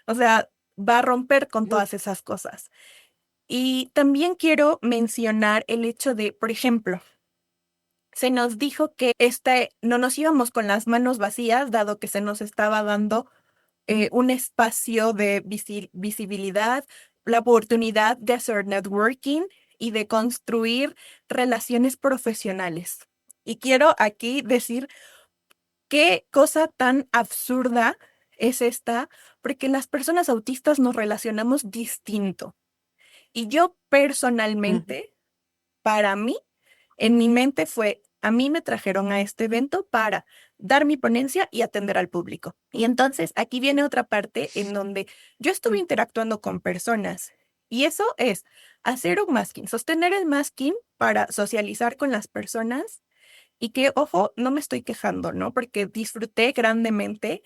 o sea, va a romper con todas esas cosas. Y también quiero mencionar el hecho de, por ejemplo, se nos dijo que no nos íbamos con las manos vacías, dado que se nos estaba dando un espacio de visibilidad, la oportunidad de hacer networking y de construir relaciones profesionales. Y quiero aquí decir qué cosa tan absurda es esta, porque las personas autistas nos relacionamos distinto. Y yo personalmente, para mí, en mi mente fue, a mí me trajeron a este evento para dar mi ponencia y atender al público. Y entonces aquí viene otra parte en donde yo estuve interactuando con personas y eso es hacer un masking, sostener el masking para socializar con las personas y que, ojo, no me estoy quejando, ¿no? Porque disfruté grandemente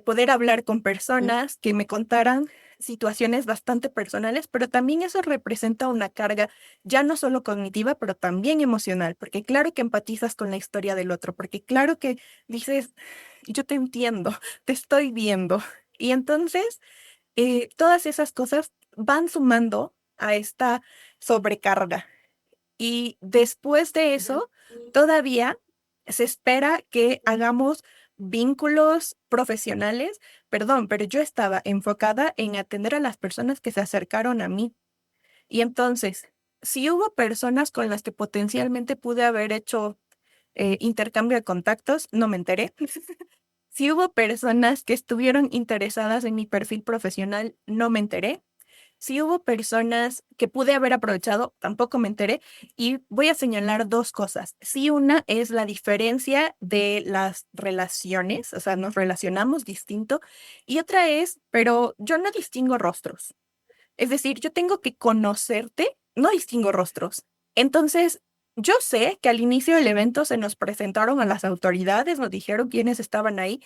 poder hablar con personas que me contaran situaciones bastante personales, pero también eso representa una carga ya no solo cognitiva, pero también emocional, porque claro que empatizas con la historia del otro, porque claro que dices, yo te entiendo, te estoy viendo. Y entonces, todas esas cosas van sumando a esta sobrecarga. Y después de eso, todavía se espera que hagamos vínculos profesionales. Perdón, pero yo estaba enfocada en atender a las personas que se acercaron a mí. Y entonces, si hubo personas con las que potencialmente pude haber hecho intercambio de contactos, no me enteré. Si hubo personas que estuvieron interesadas en mi perfil profesional, no me enteré. Si hubo personas que pude haber aprovechado, tampoco me enteré. Y voy a señalar dos cosas. Sí, una es la diferencia de las relaciones, o sea, nos relacionamos distinto. Y otra es, pero yo no distingo rostros. Es decir, yo tengo que conocerte, no distingo rostros. Entonces, yo sé que al inicio del evento se nos presentaron a las autoridades, nos dijeron quiénes estaban ahí,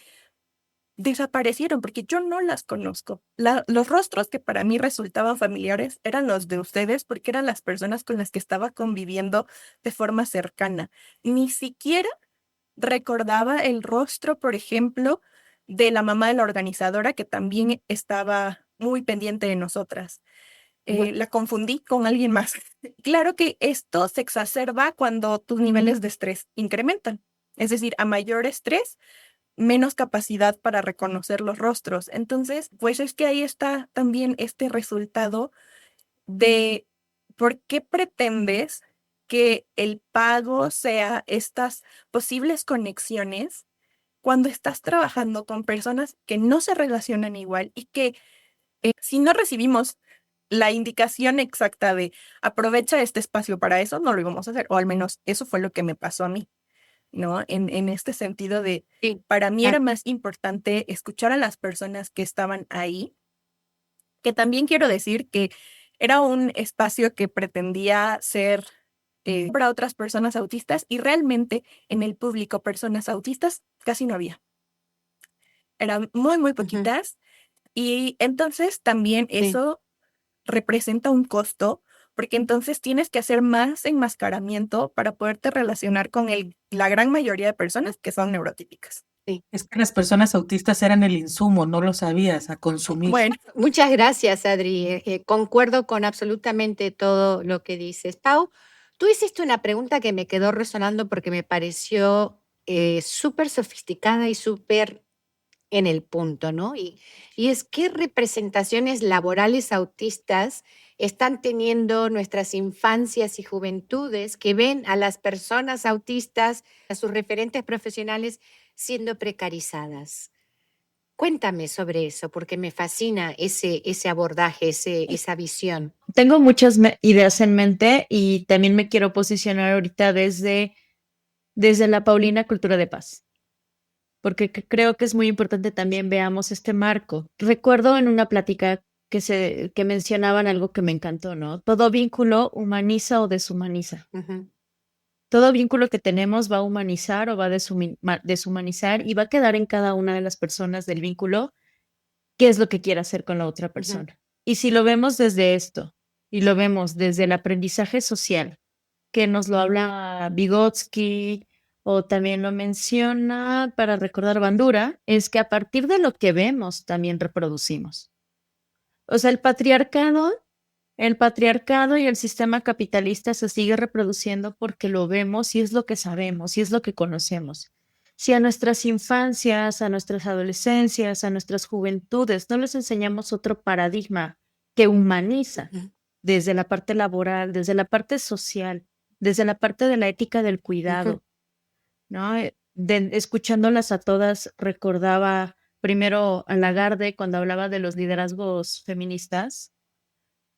desaparecieron porque yo no las conozco. Los rostros que para mí resultaban familiares eran los de ustedes porque eran las personas con las que estaba conviviendo de forma cercana. Ni siquiera recordaba el rostro, por ejemplo, de la mamá de la organizadora que también estaba muy pendiente de nosotras. La confundí con alguien más. Claro que esto se exacerba cuando tus niveles de estrés incrementan. Es decir, a mayor estrés, menos capacidad para reconocer los rostros. Entonces, pues es que ahí está también este resultado de por qué pretendes que el pago sea estas posibles conexiones cuando estás trabajando con personas que no se relacionan igual y que si no recibimos la indicación exacta de aprovecha este espacio para eso, no lo íbamos a hacer, o al menos eso fue lo que me pasó a mí, ¿no? En este sentido de, Sí, para mí ah, era más importante escuchar a las personas que estaban ahí, que también quiero decir que era un espacio que pretendía ser para otras personas autistas y realmente en el público personas autistas casi no había. Eran muy, muy ujú, poquitas y entonces también sí. eso representa un costo porque entonces tienes que hacer más enmascaramiento para poderte relacionar con la gran mayoría de personas que son neurotípicas. Es que las personas autistas eran el insumo, no lo sabías, a consumir. Bueno, Muchas gracias, Adri. Concuerdo con absolutamente todo lo que dices. Pau, tú hiciste una pregunta que me quedó resonando porque me pareció súper sofisticada y súper en el punto, ¿no? Y es qué representaciones laborales autistas están teniendo nuestras infancias y juventudes que ven a las personas autistas, a sus referentes profesionales, siendo precarizadas. Cuéntame sobre eso, porque me fascina ese abordaje, esa visión. Tengo muchas ideas en mente y también me quiero posicionar ahorita desde la Paulina Cultura de Paz, porque creo que es muy importante también veamos este marco. Recuerdo en una plática que mencionaban algo que me encantó, ¿no? Todo vínculo humaniza o deshumaniza. Ujú, Todo vínculo que tenemos va a humanizar o va a deshumanizar y va a quedar en cada una de las personas del vínculo qué es lo que quiere hacer con la otra ujú, persona. Y si lo vemos desde esto y lo vemos desde el aprendizaje social, que nos lo habla Vygotsky o también lo menciona para recordar Bandura, es que a partir de lo que vemos también reproducimos. O sea, el patriarcado y el sistema capitalista se sigue reproduciendo porque lo vemos y es lo que sabemos y es lo que conocemos. Si a nuestras infancias, a nuestras adolescencias, a nuestras juventudes no les enseñamos otro paradigma que humaniza ujú, desde la parte laboral, desde la parte social, desde la parte de la ética del ujú, cuidado, ¿no? Escuchándolas a todas, recordaba primero a Lagarde cuando hablaba de los liderazgos feministas,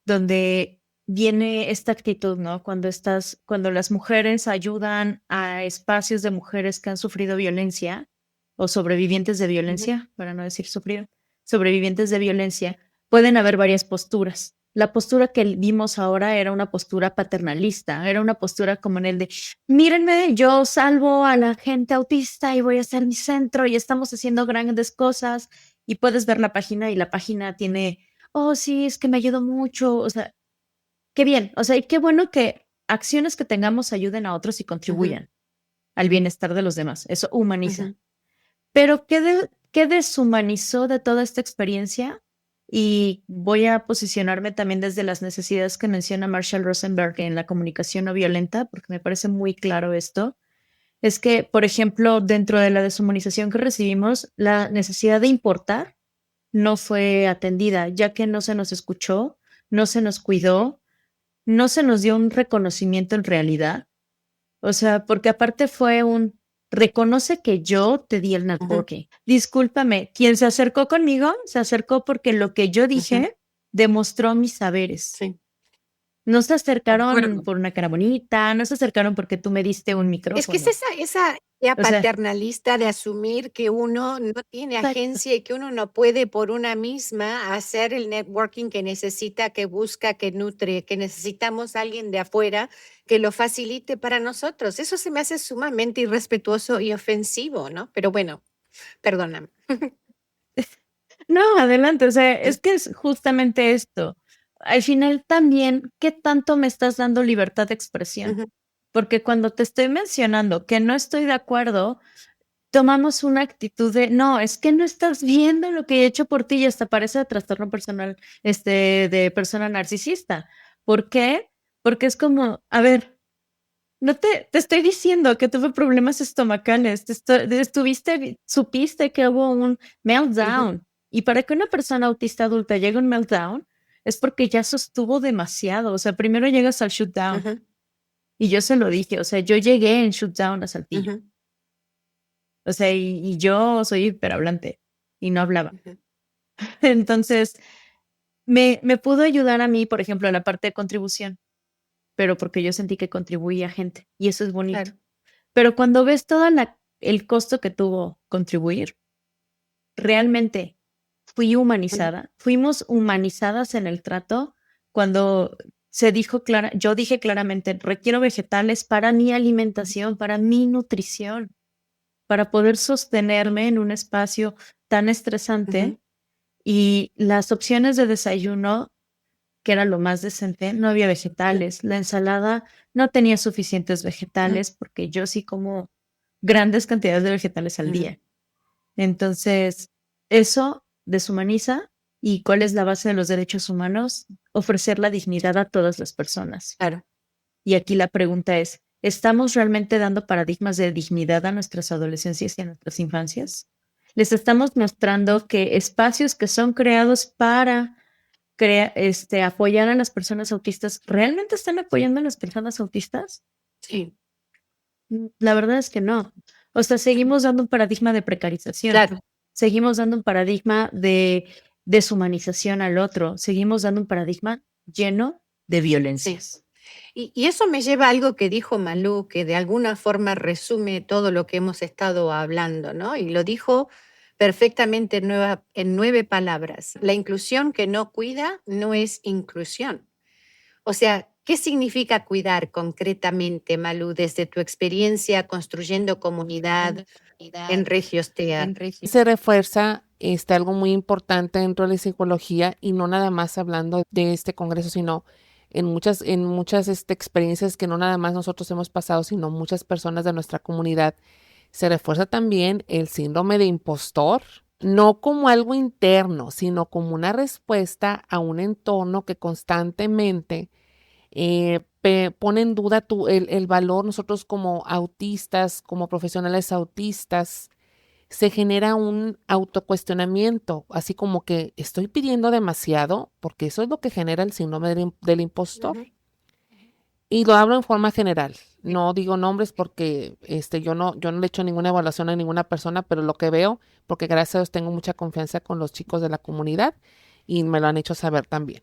donde viene esta actitud, ¿no? Cuando las mujeres ayudan a espacios de mujeres que han sufrido violencia o sobrevivientes de ujú, violencia, para no decir sufrido, sobrevivientes de violencia, pueden haber varias posturas. La postura que vimos ahora era una postura paternalista, era una postura como en el de, mírenme, yo salvo a la gente autista y voy a ser mi centro y estamos haciendo grandes cosas y puedes ver la página y la página tiene oh, sí, es que me ayudó mucho, o sea, qué bien, o sea, y qué bueno que acciones que tengamos ayuden a otros y ujú, contribuyan al bienestar de los demás, eso humaniza. ujú. Pero ¿qué deshumanizó de toda esta experiencia? Y voy a posicionarme también desde las necesidades que menciona Marshall Rosenberg en la comunicación no violenta, porque me parece muy claro esto. Es que, por ejemplo, dentro de la deshumanización que recibimos, la necesidad de importar no fue atendida, ya que no se nos escuchó, no se nos cuidó, no se nos dio un reconocimiento en realidad. O sea, porque aparte fue reconoce que yo te di el Ujú, networking. Discúlpame, quien se acercó conmigo, se acercó porque lo que yo ujú, dije demostró mis saberes. sí. No se acercaron Concuerdo. por una cara bonita, no se acercaron porque tú me diste un Es que es micrófono. esa idea O sea, paternalista de asumir que uno no tiene exacto. agencia y que uno no puede por una misma hacer el networking que necesita, que busca, que nutre, que necesitamos a alguien de afuera que lo facilite para nosotros. Eso se me hace sumamente irrespetuoso y ofensivo, ¿no? Pero bueno, perdóname. No, adelante, o sea, es que es justamente esto. Al final también, ¿qué tanto me estás dando libertad de expresión? Ujú, Porque cuando te estoy mencionando que no estoy de acuerdo, tomamos una actitud de, no, es que no estás viendo lo que he hecho por ti y hasta parece de trastorno personal, de persona narcisista. ¿Por qué? Porque es como, a ver, No te estoy diciendo que tuve problemas estomacales. Supiste que hubo un Ujú, meltdown. Y para que una persona autista adulta llegue a un meltdown, es porque ya sostuvo demasiado. O sea, primero llegas al shutdown. ujú, Y yo se lo dije, o sea, yo llegué en shutdown a Saltillo. ujú, O sea, y yo soy hiperhablante y no hablaba. ujú. Entonces, me pudo ayudar a mí, por ejemplo, en la parte de contribución, pero porque yo sentí que contribuía a gente y eso es bonito. Claro, Pero cuando ves todo el costo que tuvo contribuir, realmente fui ujú, humanizada. Fuimos humanizadas en el trato cuando yo dije claramente, requiero vegetales para mi alimentación, para mi nutrición, para poder sostenerme en un espacio tan ujú, estresante y las opciones de desayuno, que era lo más decente, no había vegetales. La ensalada no tenía suficientes vegetales porque yo sí como grandes cantidades de vegetales al ujú. día. Entonces, eso deshumaniza. ¿Y cuál es la base de los derechos humanos? Ofrecer la dignidad a todas las personas. Claro, Y aquí la pregunta es, ¿estamos realmente dando paradigmas de dignidad a nuestras adolescencias y a nuestras infancias? ¿Les estamos mostrando que espacios que son creados para apoyar a las personas autistas realmente están apoyando a las personas autistas? sí, La verdad es que no. O sea, seguimos dando un paradigma de precarización, claro, seguimos dando un paradigma de deshumanización al otro, seguimos dando un paradigma lleno de sí. violencias. Y eso me lleva a algo que dijo Malú, que de alguna forma resume todo lo que hemos estado hablando, ¿no? Y lo dijo perfectamente en 9 palabras. La inclusión que no cuida no es inclusión. O sea, ¿qué significa cuidar concretamente, Malú, desde tu experiencia construyendo comunidad en Regios TEA? Se refuerza algo muy importante dentro de la psicología y no nada más hablando de este congreso, sino en muchas experiencias que no nada más nosotros hemos pasado, sino muchas personas de nuestra comunidad. Se refuerza también el síndrome de impostor, no como algo interno, sino como una respuesta a un entorno que constantemente pone en duda el valor. Nosotros como autistas, como profesionales autistas, se genera un autocuestionamiento, así como que estoy pidiendo demasiado, porque eso es lo que genera el síndrome del impostor. Ujú, Y lo hablo en forma general. No digo nombres porque yo no le he hecho ninguna evaluación a ninguna persona, pero lo que veo, porque gracias a Dios tengo mucha confianza con los chicos de la comunidad y me lo han hecho saber también.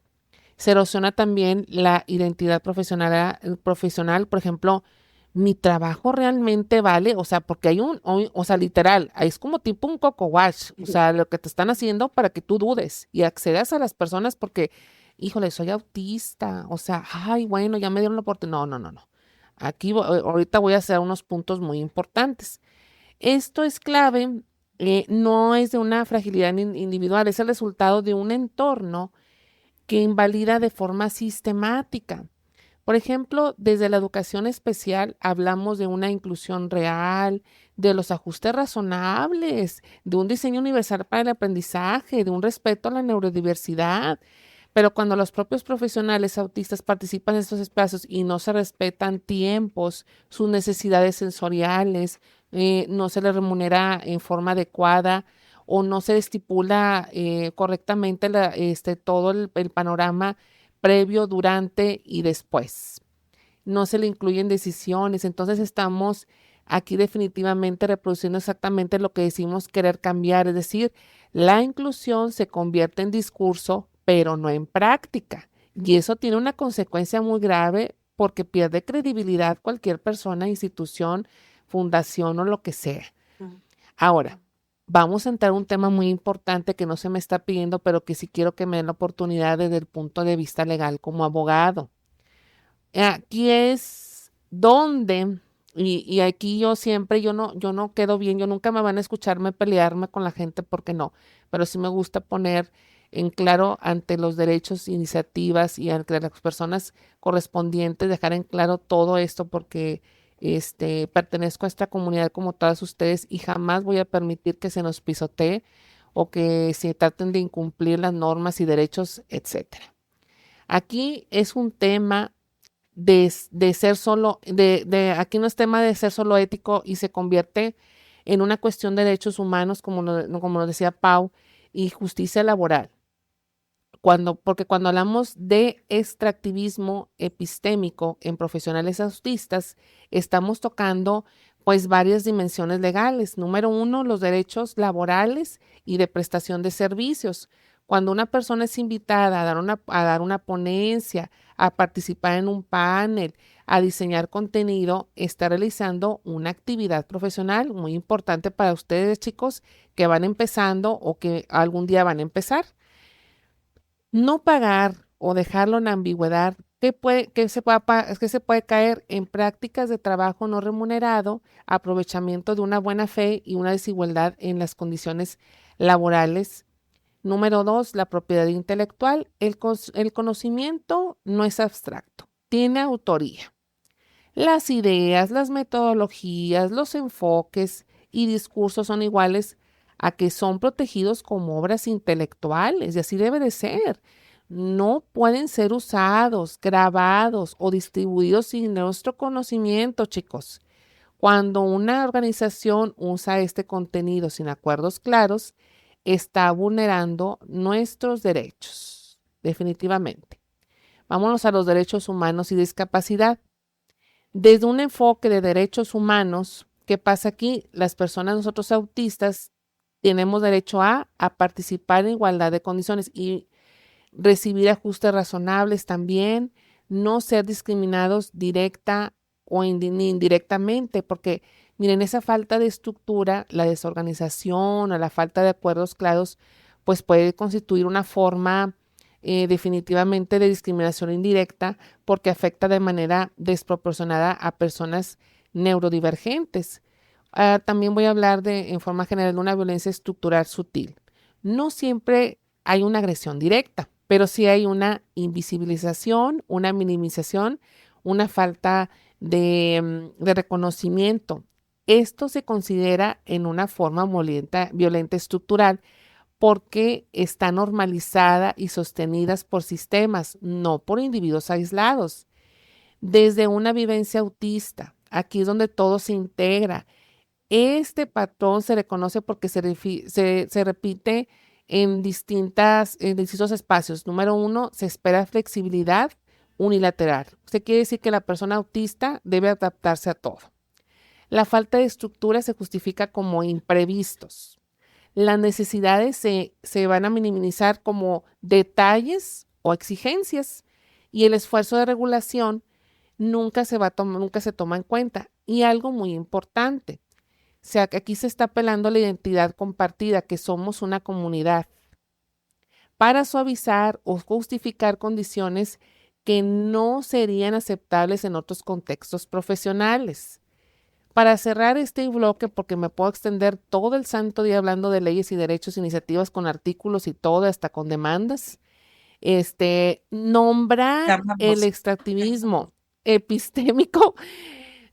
Se erosiona también la identidad profesional, por ejemplo, mi trabajo realmente vale, o sea, porque o sea, literal, es como tipo un coco wash, o sea, lo que te están haciendo para que tú dudes y accedas a las personas porque, híjole, soy autista, o sea, ay, bueno, ya me dieron la oportunidad. No, no, no, no. Aquí ahorita voy a hacer unos puntos muy importantes. Esto es clave, no es de una fragilidad individual, es el resultado de un entorno que invalida de forma sistemática. Por ejemplo, desde la educación especial hablamos de una inclusión real, de los ajustes razonables, de un diseño universal para el aprendizaje, de un respeto a la neurodiversidad. Pero cuando los propios profesionales autistas participan en estos espacios y no se respetan tiempos, sus necesidades sensoriales, no se les remunera en forma adecuada o no se estipula correctamente todo el panorama previo, durante y después. No se le incluyen decisiones, entonces estamos aquí definitivamente reproduciendo exactamente lo que decimos querer cambiar, es decir, la inclusión se convierte en discurso, pero no en práctica. Y eso tiene una consecuencia muy grave porque pierde credibilidad cualquier persona, institución, fundación o lo que sea. ujú. Ahora, vamos a entrar a un tema muy importante que no se me está pidiendo, pero que sí quiero que me den la oportunidad desde el punto de vista legal como abogado. Aquí es donde, y aquí yo no quedo bien, yo nunca me van a escucharme pelearme con la gente porque no, pero sí me gusta poner en claro ante los derechos, iniciativas y ante las personas correspondientes, dejar en claro todo esto porque pertenezco a esta comunidad como todas ustedes y jamás voy a permitir que se nos pisotee o que se traten de incumplir las normas y derechos, etcétera. Aquí es un tema de ser solo, aquí no es tema de ser solo ético y se convierte en una cuestión de derechos humanos, como lo decía Pau, y justicia laboral. Porque cuando hablamos de extractivismo epistémico en profesionales autistas, estamos tocando pues varias dimensiones legales. Número uno, los derechos laborales y de prestación de servicios. Cuando una persona es invitada a dar una ponencia, a participar en un panel, a diseñar contenido, está realizando una actividad profesional muy importante para ustedes, chicos, que van empezando o que algún día van a empezar. No pagar o dejarlo en ambigüedad, que se puede caer en prácticas de trabajo no remunerado, aprovechamiento de una buena fe y una desigualdad en las condiciones laborales. Número 2, la propiedad intelectual. El conocimiento no es abstracto, tiene autoría. Las ideas, las metodologías, los enfoques y discursos son iguales a que son protegidos como obras intelectuales, y así debe de ser. No pueden ser usados, grabados o distribuidos sin nuestro conocimiento, chicos. Cuando una organización usa este contenido sin acuerdos claros, está vulnerando nuestros derechos, definitivamente. Vámonos a los derechos humanos y discapacidad. Desde un enfoque de derechos humanos, ¿qué pasa aquí? Las personas, nosotros autistas, tenemos derecho a participar en igualdad de condiciones y recibir ajustes razonables también, no ser discriminados directa o ni indirectamente, porque miren, esa falta de estructura, la desorganización o la falta de acuerdos claros, pues puede constituir una forma definitivamente de discriminación indirecta porque afecta de manera desproporcionada a personas neurodivergentes. También voy a hablar en forma general de una violencia estructural sutil. No siempre hay una agresión directa, pero sí hay una invisibilización, una minimización, una falta de reconocimiento. Esto se considera en una forma violenta estructural porque está normalizada y sostenidas por sistemas, no por individuos aislados. Desde una vivencia autista, aquí es donde todo se integra. Este patrón se reconoce porque se repite en distintos espacios. Número uno, se espera flexibilidad unilateral. Esto quiere decir que la persona autista debe adaptarse a todo. La falta de estructura se justifica como imprevistos. Las necesidades se van a minimizar como detalles o exigencias y el esfuerzo de regulación nunca se toma en cuenta. Y algo muy importante, o sea, que aquí se está apelando a la identidad compartida, que somos una comunidad, para suavizar o justificar condiciones que no serían aceptables en otros contextos profesionales. Para cerrar este bloque, porque me puedo extender todo el santo día hablando de leyes y derechos, iniciativas con artículos y todo, hasta con demandas, nombrar el extractivismo epistémico,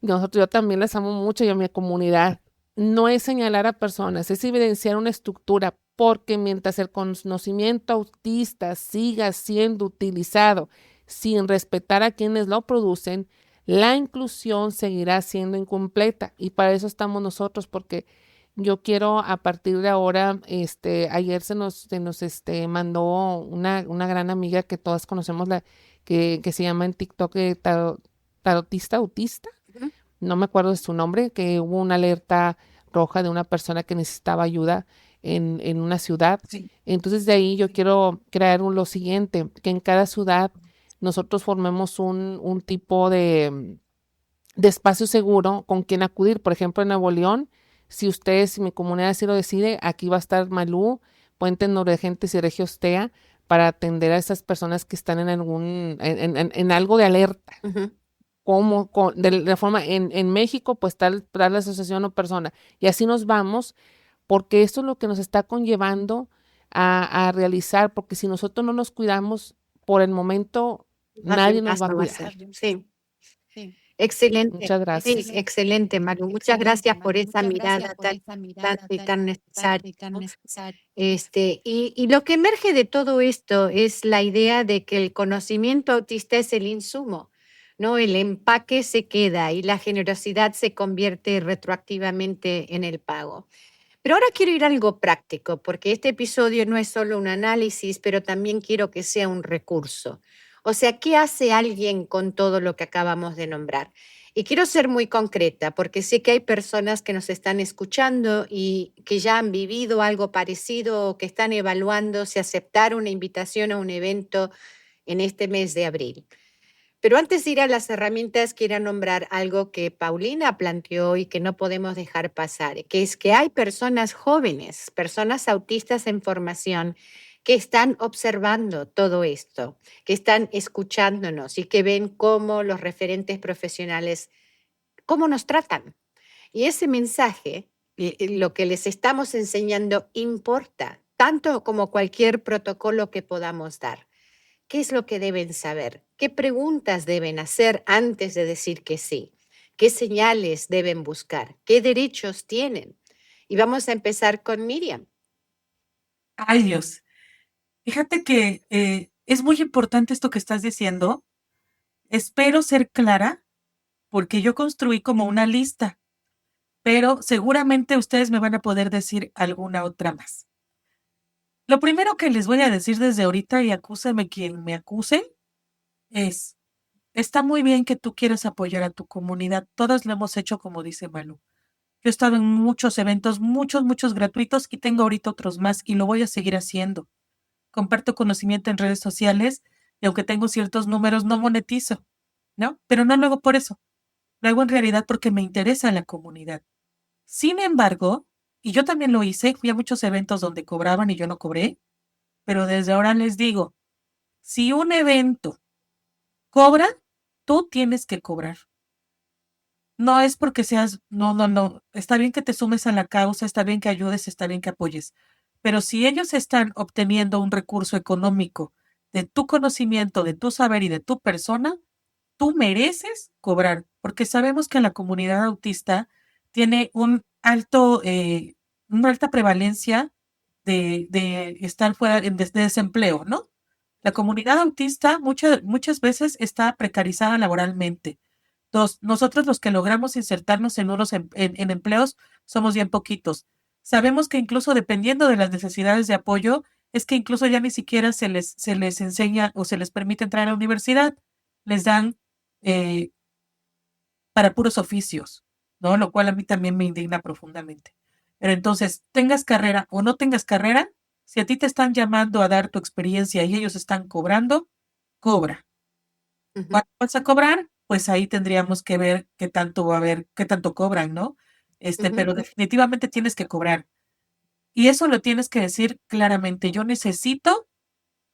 yo también les amo mucho y a mi comunidad, no es señalar a personas, es evidenciar una estructura, porque mientras el conocimiento autista siga siendo utilizado sin respetar a quienes lo producen, la inclusión seguirá siendo incompleta y para eso estamos nosotros, porque yo quiero a partir de ahora, ayer se nos mandó una gran amiga que todas conocemos, que se llama en TikTok tarotista autista, Ujú. no me acuerdo de su nombre, que hubo una alerta roja de una persona que necesitaba ayuda en una ciudad. Sí. Entonces de ahí yo quiero crear lo siguiente, que en cada ciudad nosotros formemos un tipo de espacio seguro con quien acudir. Por ejemplo, en Nuevo León, si mi comunidad así lo decide, aquí va a estar Malú, Puente Norregentes y Regios TEA, para atender a esas personas que están en algo de alerta. Ujú. De la forma, en México, pues tal la asociación o persona. Y así nos vamos, porque esto es lo que nos está conllevando a realizar, porque si nosotros no nos cuidamos, por el momento, nadie Alguien nos más va a lo va a cuidar. hacer. Sí. Excelente. Muchas Sí, gracias. excelente, Maru. Muchas gracias por esa mirada tan importante y tan necesaria, ¿no? Y lo que emerge de todo esto es la idea de que el conocimiento autista es el insumo. ¿no? El empaque se queda y la generosidad se convierte retroactivamente en el pago. Pero ahora quiero ir a algo práctico, porque este episodio no es solo un análisis, pero también quiero que sea un recurso. O sea, ¿qué hace alguien con todo lo que acabamos de nombrar? Y quiero ser muy concreta, porque sé que hay personas que nos están escuchando y que ya han vivido algo parecido o que están evaluando si aceptar una invitación a un evento en este mes de abril. Pero antes de ir a las herramientas, quiero nombrar algo que Paulina planteó y que no podemos dejar pasar, que es que hay personas jóvenes, personas autistas en formación, que están observando todo esto, que están escuchándonos y que ven cómo los referentes profesionales, cómo nos tratan. Y ese mensaje, lo que les estamos enseñando, importa, tanto como cualquier protocolo que podamos dar. ¿Qué es lo que deben saber? ¿Qué preguntas deben hacer antes de decir que sí? ¿Qué señales deben buscar? ¿Qué derechos tienen? Y vamos a empezar con Miriam. Ay, Dios. Fíjate que es muy importante esto que estás diciendo. Espero ser clara porque yo construí como una lista, pero seguramente ustedes me van a poder decir alguna otra más. Lo primero que les voy a decir desde ahorita, y acúseme quien me acuse, es, está muy bien que tú quieras apoyar a tu comunidad. Todas lo hemos hecho, como dice Malu. Yo he estado en muchos eventos, muchos gratuitos, y tengo ahorita otros más, y lo voy a seguir haciendo. Comparto conocimiento en redes sociales, y aunque tengo ciertos números, no monetizo, ¿no? Pero no lo hago por eso. Lo hago en realidad porque me interesa la comunidad. Sin embargo, y yo también lo hice, fui a muchos eventos donde cobraban y yo no cobré, pero desde ahora les digo, si un evento cobra, tú tienes que cobrar. No es porque seas, no, está bien que te sumes a la causa, está bien que ayudes, está bien que apoyes, pero si ellos están obteniendo un recurso económico de tu conocimiento, de tu saber y de tu persona, tú mereces cobrar, porque sabemos que la comunidad autista tiene una alta prevalencia de estar fuera de desempleo, ¿no? La comunidad autista muchas veces está precarizada laboralmente. Nosotros los que logramos insertarnos en empleos somos bien poquitos. Sabemos que incluso dependiendo de las necesidades de apoyo, es que incluso ya ni siquiera se les enseña o se les permite entrar a la universidad. Les dan eh, para puros oficios, ¿no? Lo cual a mí también me indigna profundamente. Pero entonces, tengas carrera o no tengas carrera, si a ti te están llamando a dar tu experiencia y ellos están cobrando, cobra. Ujú, ¿Cuánto vas a cobrar? Pues ahí tendríamos que ver qué tanto va a haber, qué tanto cobran, ¿no? ujú, Pero definitivamente tienes que cobrar. Y eso lo tienes que decir claramente. Yo necesito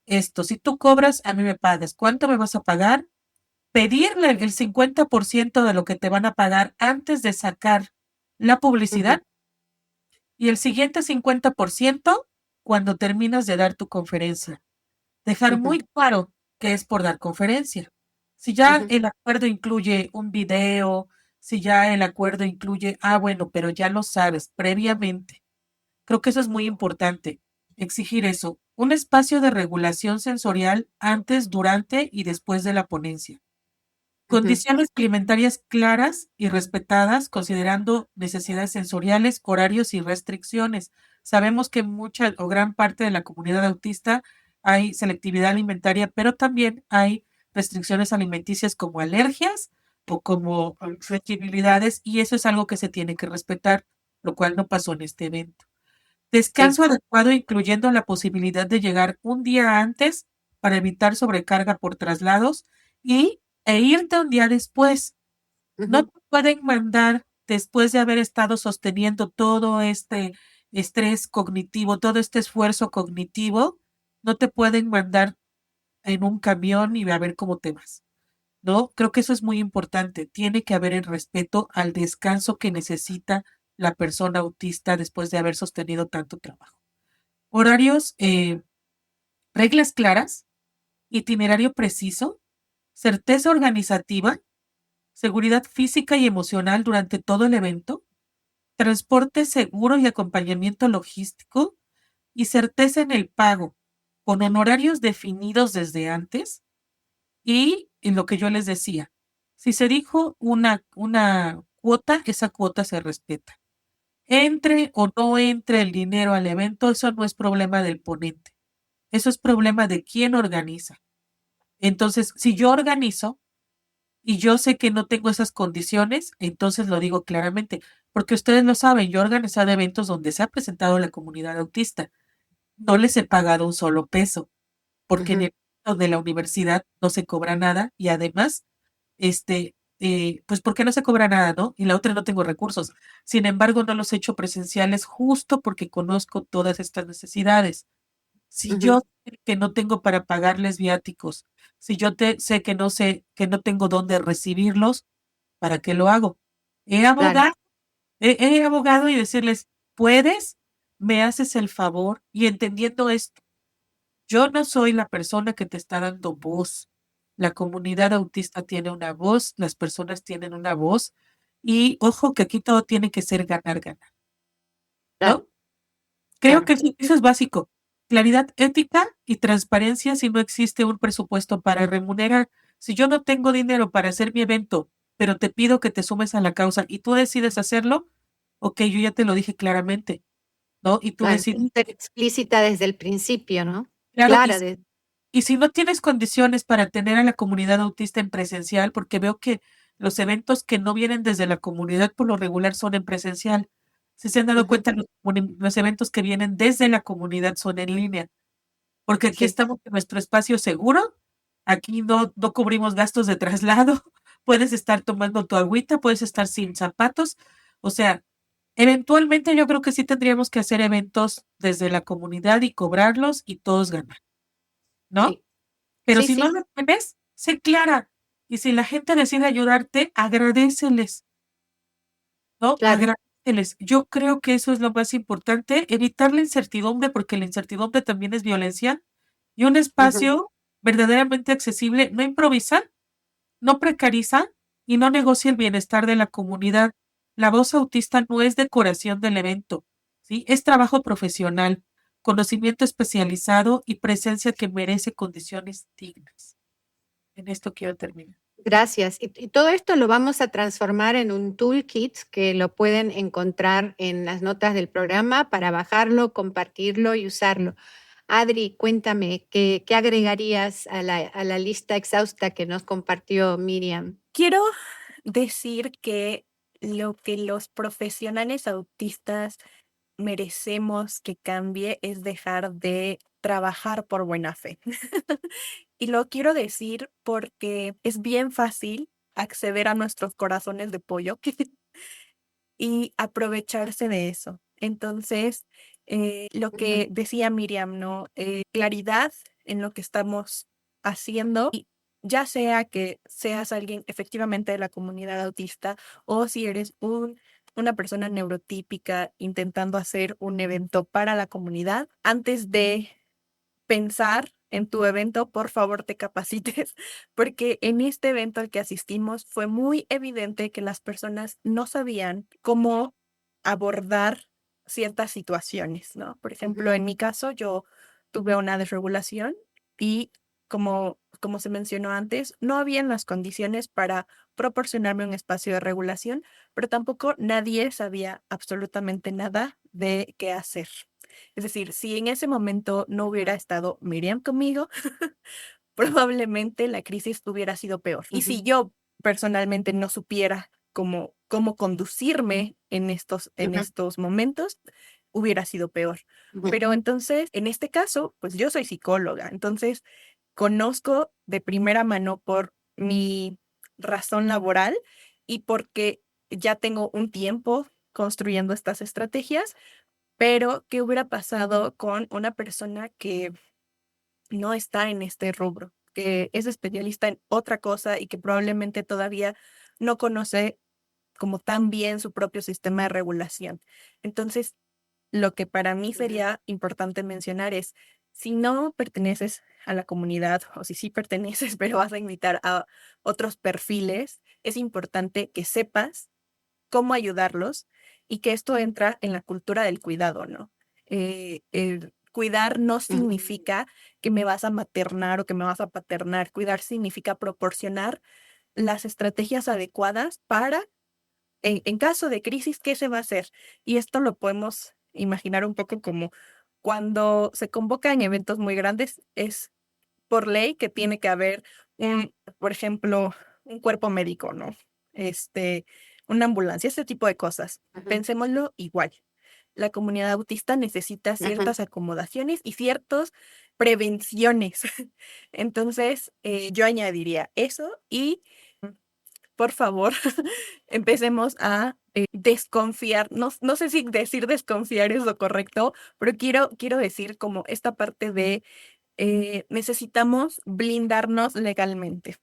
esto. Si tú cobras, a mí me pagas. ¿Cuánto me vas a pagar? Pedirle el 50% de lo que te van a pagar antes de sacar la ujú, publicidad y el siguiente 50% cuando terminas de dar tu conferencia. Dejar ujú, muy claro que es por dar conferencia. Si ya ujú, el acuerdo incluye un video, si ya el acuerdo incluye, bueno, pero ya lo sabes previamente. Creo que eso es muy importante, exigir eso. Un espacio de regulación sensorial antes, durante y después de la ponencia. ujú, Condiciones alimentarias claras y respetadas, considerando necesidades sensoriales, horarios y restricciones. Sabemos que mucha o gran parte de la comunidad autista hay selectividad alimentaria, pero también hay restricciones alimenticias como alergias o como flexibilidades, y eso es algo que se tiene que respetar, lo cual no pasó en este evento. sí, Descanso adecuado, incluyendo la posibilidad de llegar un día antes para evitar sobrecarga por traslados e irte un día después. No ujú, te pueden mandar después de haber estado sosteniendo todo este estrés cognitivo, todo este esfuerzo cognitivo, no te pueden mandar en un camión y a ver cómo te vas. ¿No? Creo que eso es muy importante. Tiene que haber el respeto al descanso que necesita la persona autista después de haber sostenido tanto trabajo. Horarios, reglas claras, itinerario preciso, certeza organizativa, seguridad física y emocional durante todo el evento, transporte seguro y acompañamiento logístico y certeza en el pago, con honorarios definidos desde antes y en lo que yo les decía. Si se dijo una cuota, esa cuota se respeta. Entre o no entre el dinero al evento, eso no es problema del ponente. Eso es problema de quién organiza. Entonces, si yo organizo y yo sé que no tengo esas condiciones, entonces lo digo claramente, porque ustedes lo saben, yo he organizado eventos donde se ha presentado la comunidad autista. No les he pagado un solo peso, porque en Ujú. el evento de la universidad no se cobra nada y además, pues ¿por qué no se cobra nada, no? Y la otra no tengo recursos. Sin embargo, no los he hecho presenciales justo porque conozco todas estas necesidades. Si Ujú. yo sé que no tengo para pagarles viáticos, si yo sé que no tengo dónde recibirlos, ¿para qué lo hago? He Claro, abogado, he abogado y decirles, ¿puedes? ¿Me haces el favor? Y entendiendo esto, yo no soy la persona que te está dando voz. La comunidad autista tiene una voz, las personas tienen una voz y ojo que aquí todo tiene que ser ganar, ganar, claro, ¿no? Creo claro. que eso es básico. Claridad ética y transparencia si no existe un presupuesto para remunerar. Si yo no tengo dinero para hacer mi evento, pero te pido que te sumes a la causa y tú decides hacerlo, ok, yo ya te lo dije claramente, ¿no? Y tú Claro, decides, ser explícita desde el principio, ¿no? claro, Clara, y si no tienes condiciones para tener a la comunidad autista en presencial, porque veo que los eventos que no vienen desde la comunidad por lo regular son en presencial. Si se han dado ujú, cuenta, los eventos que vienen desde la comunidad son en línea, porque aquí sí, estamos en nuestro espacio seguro, aquí no cubrimos gastos de traslado, puedes estar tomando tu agüita, puedes estar sin zapatos, o sea, eventualmente yo creo que sí tendríamos que hacer eventos desde la comunidad y cobrarlos y todos ganar, ¿no? sí, Pero sí, si no sí, lo tienes, sé clara. Y si la gente decide ayudarte, agradéceles, ¿no? claro. Agradéceles. Yo creo que eso es lo más importante, evitar la incertidumbre, porque la incertidumbre también es violencia, y un Ujú. espacio verdaderamente accesible, no improvisa, no precariza y no negocia el bienestar de la comunidad. La voz autista no es decoración del evento, ¿sí? Es trabajo profesional, conocimiento especializado y presencia que merece condiciones dignas. En esto quiero terminar. Gracias. Y todo esto lo vamos a transformar en un toolkit que lo pueden encontrar en las notas del programa para bajarlo, compartirlo y usarlo. Adri, cuéntame, ¿qué agregarías a la lista exhausta que nos compartió Miriam? Quiero decir que lo que los profesionales autistas merecemos que cambie es dejar de trabajar por buena fe. Y lo quiero decir porque es bien fácil acceder a nuestros corazones de pollo y aprovecharse de eso. Entonces, lo Ujú, que decía Miriam, ¿no? Claridad en lo que estamos haciendo, y ya sea que seas alguien efectivamente de la comunidad autista o si eres una persona neurotípica intentando hacer un evento para la comunidad, antes de pensar en tu evento, por favor, te capacites, porque en este evento al que asistimos fue muy evidente que las personas no sabían cómo abordar ciertas situaciones, ¿no? Por ejemplo, ujú, en mi caso, yo tuve una desregulación y como se mencionó antes, no habían las condiciones para proporcionarme un espacio de regulación, pero tampoco nadie sabía absolutamente nada de qué hacer. Es decir, si en ese momento no hubiera estado Miriam conmigo, probablemente la crisis hubiera sido peor. Y si ujú, yo personalmente no supiera cómo conducirme en ujú, estos momentos, hubiera sido peor. ujú, Pero entonces, en este caso, pues yo soy psicóloga, entonces conozco de primera mano por mi razón laboral y porque ya tengo un tiempo construyendo estas estrategias, pero, ¿qué hubiera pasado con una persona que no está en este rubro, que es especialista en otra cosa y que probablemente todavía no conoce como tan bien su propio sistema de regulación? Entonces, lo que para mí ujú, sería importante mencionar es, si no perteneces a la comunidad o si sí perteneces, pero vas a invitar a otros perfiles, es importante que sepas cómo ayudarlos y que esto entra en la cultura del cuidado, ¿no? El cuidar no ujú, significa que me vas a maternar o que me vas a paternar. Cuidar significa proporcionar las estrategias adecuadas para, en caso de crisis, ¿qué se va a hacer? Y esto lo podemos imaginar un poco como cuando se convocan eventos muy grandes, es por ley que tiene que haber por ejemplo, un cuerpo médico, ¿no? Este, una ambulancia, este tipo de cosas. Ujú, Pensémoslo igual. La comunidad autista necesita ujú. ciertas acomodaciones y ciertas prevenciones. Entonces, yo añadiría eso y, por favor, empecemos a desconfiar. No sé si decir desconfiar es lo correcto, pero quiero decir como esta parte de necesitamos blindarnos legalmente.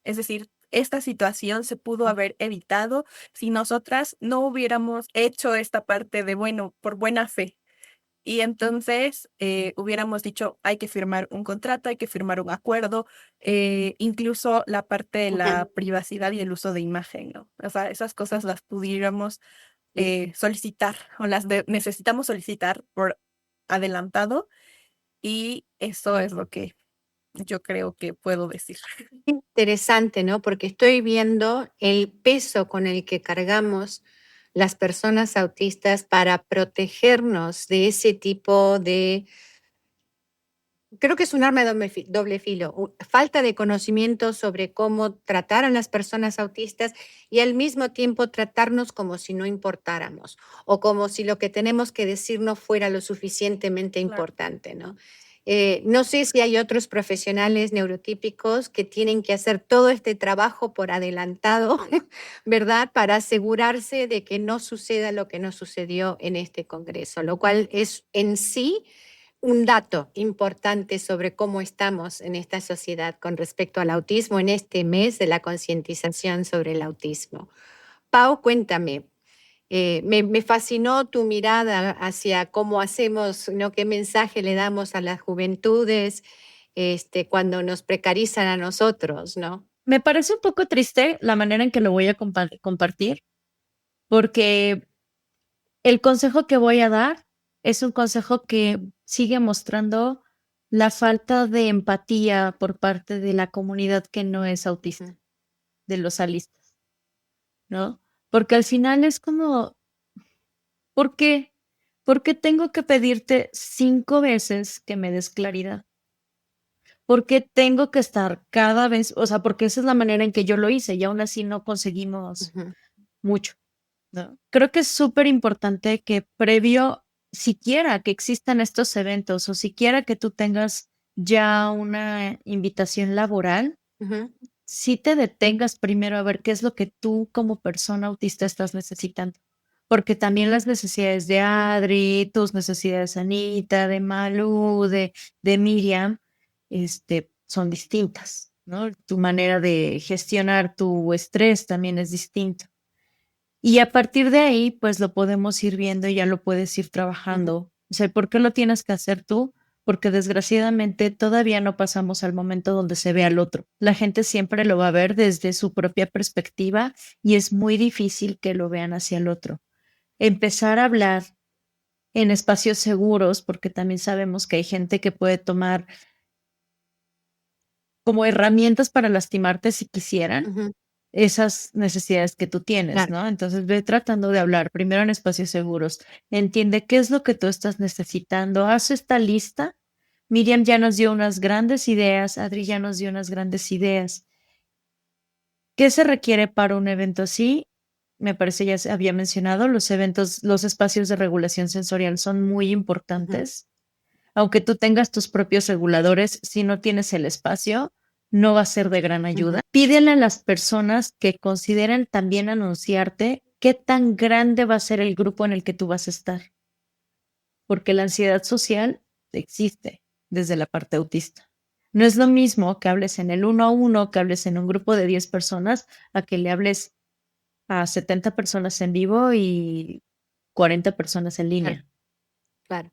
Es decir, esta situación se pudo haber evitado si nosotras no hubiéramos hecho esta parte de, bueno, por buena fe. Y entonces hubiéramos dicho, hay que firmar un contrato, hay que firmar un acuerdo, incluso la parte de la Ujú. privacidad y el uso de imagen, ¿no? O sea, esas cosas las pudiéramos Sí. solicitar o necesitamos solicitar por adelantado y eso es lo que yo creo que puedo decir. Interesante, ¿no? Porque estoy viendo el peso con el que cargamos las personas autistas para protegernos de ese tipo de, creo que es un arma de doble filo, falta de conocimiento sobre cómo tratar a las personas autistas y al mismo tiempo tratarnos como si no importáramos o como si lo que tenemos que decir no fuera lo suficientemente Claro. importante, ¿no? No sé si hay otros profesionales neurotípicos que tienen que hacer todo este trabajo por adelantado, ¿verdad? Para asegurarse de que no suceda lo que no sucedió en este congreso, lo cual es en sí un dato importante sobre cómo estamos en esta sociedad con respecto al autismo en este mes de la concientización sobre el autismo. Pau, cuéntame, me fascinó tu mirada hacia cómo hacemos, ¿no? Qué mensaje le damos a las juventudes cuando nos precarizan a nosotros, ¿no? Me parece un poco triste la manera en que lo voy a compartir, porque el consejo que voy a dar es un consejo que sigue mostrando la falta de empatía por parte de la comunidad que no es autista, Ujú, de los alistas, ¿no? Porque al final es como, ¿por qué? ¿Por qué tengo que pedirte 5 veces que me des claridad? ¿Por qué tengo que estar cada vez? O sea, porque esa es la manera en que yo lo hice y aún así no conseguimos ujú, mucho, ¿no? Creo que es súper importante que previo, siquiera que existan estos eventos o siquiera que tú tengas ya una invitación laboral, ujú, si te detengas primero a ver qué es lo que tú como persona autista estás necesitando. Porque también las necesidades de Adri, tus necesidades, Anita, de Malu, de Miriam, son distintas, ¿no? Tu manera de gestionar tu estrés también es distinta. Y a partir de ahí, pues lo podemos ir viendo y ya lo puedes ir ujú. trabajando. O sea, ¿por qué lo tienes que hacer tú? Porque desgraciadamente todavía no pasamos al momento donde se ve al otro. La gente siempre lo va a ver desde su propia perspectiva y es muy difícil que lo vean hacia el otro. Empezar a hablar en espacios seguros, porque también sabemos que hay gente que puede tomar como herramientas para lastimarte si quisieran Ujú, esas necesidades que tú tienes, claro. ¿no? Entonces ve tratando de hablar primero en espacios seguros. Entiende qué es lo que tú estás necesitando. Haz esta lista. Miriam ya nos dio unas grandes ideas, Adri ya nos dio unas grandes ideas. ¿Qué se requiere para un evento así? Me parece ya se había mencionado, los eventos, los espacios de regulación sensorial son muy Ujú, importantes. Aunque tú tengas tus propios reguladores, si no tienes el espacio, no va a ser de gran ujú, ayuda. Pídele a las personas que consideren también anunciarte qué tan grande va a ser el grupo en el que tú vas a estar, porque la ansiedad social existe desde la parte autista. No es lo mismo que hables en el 1 a 1, que hables en un grupo de 10 personas, a que le hables a 70 personas en vivo y 40 personas en claro, línea, claro,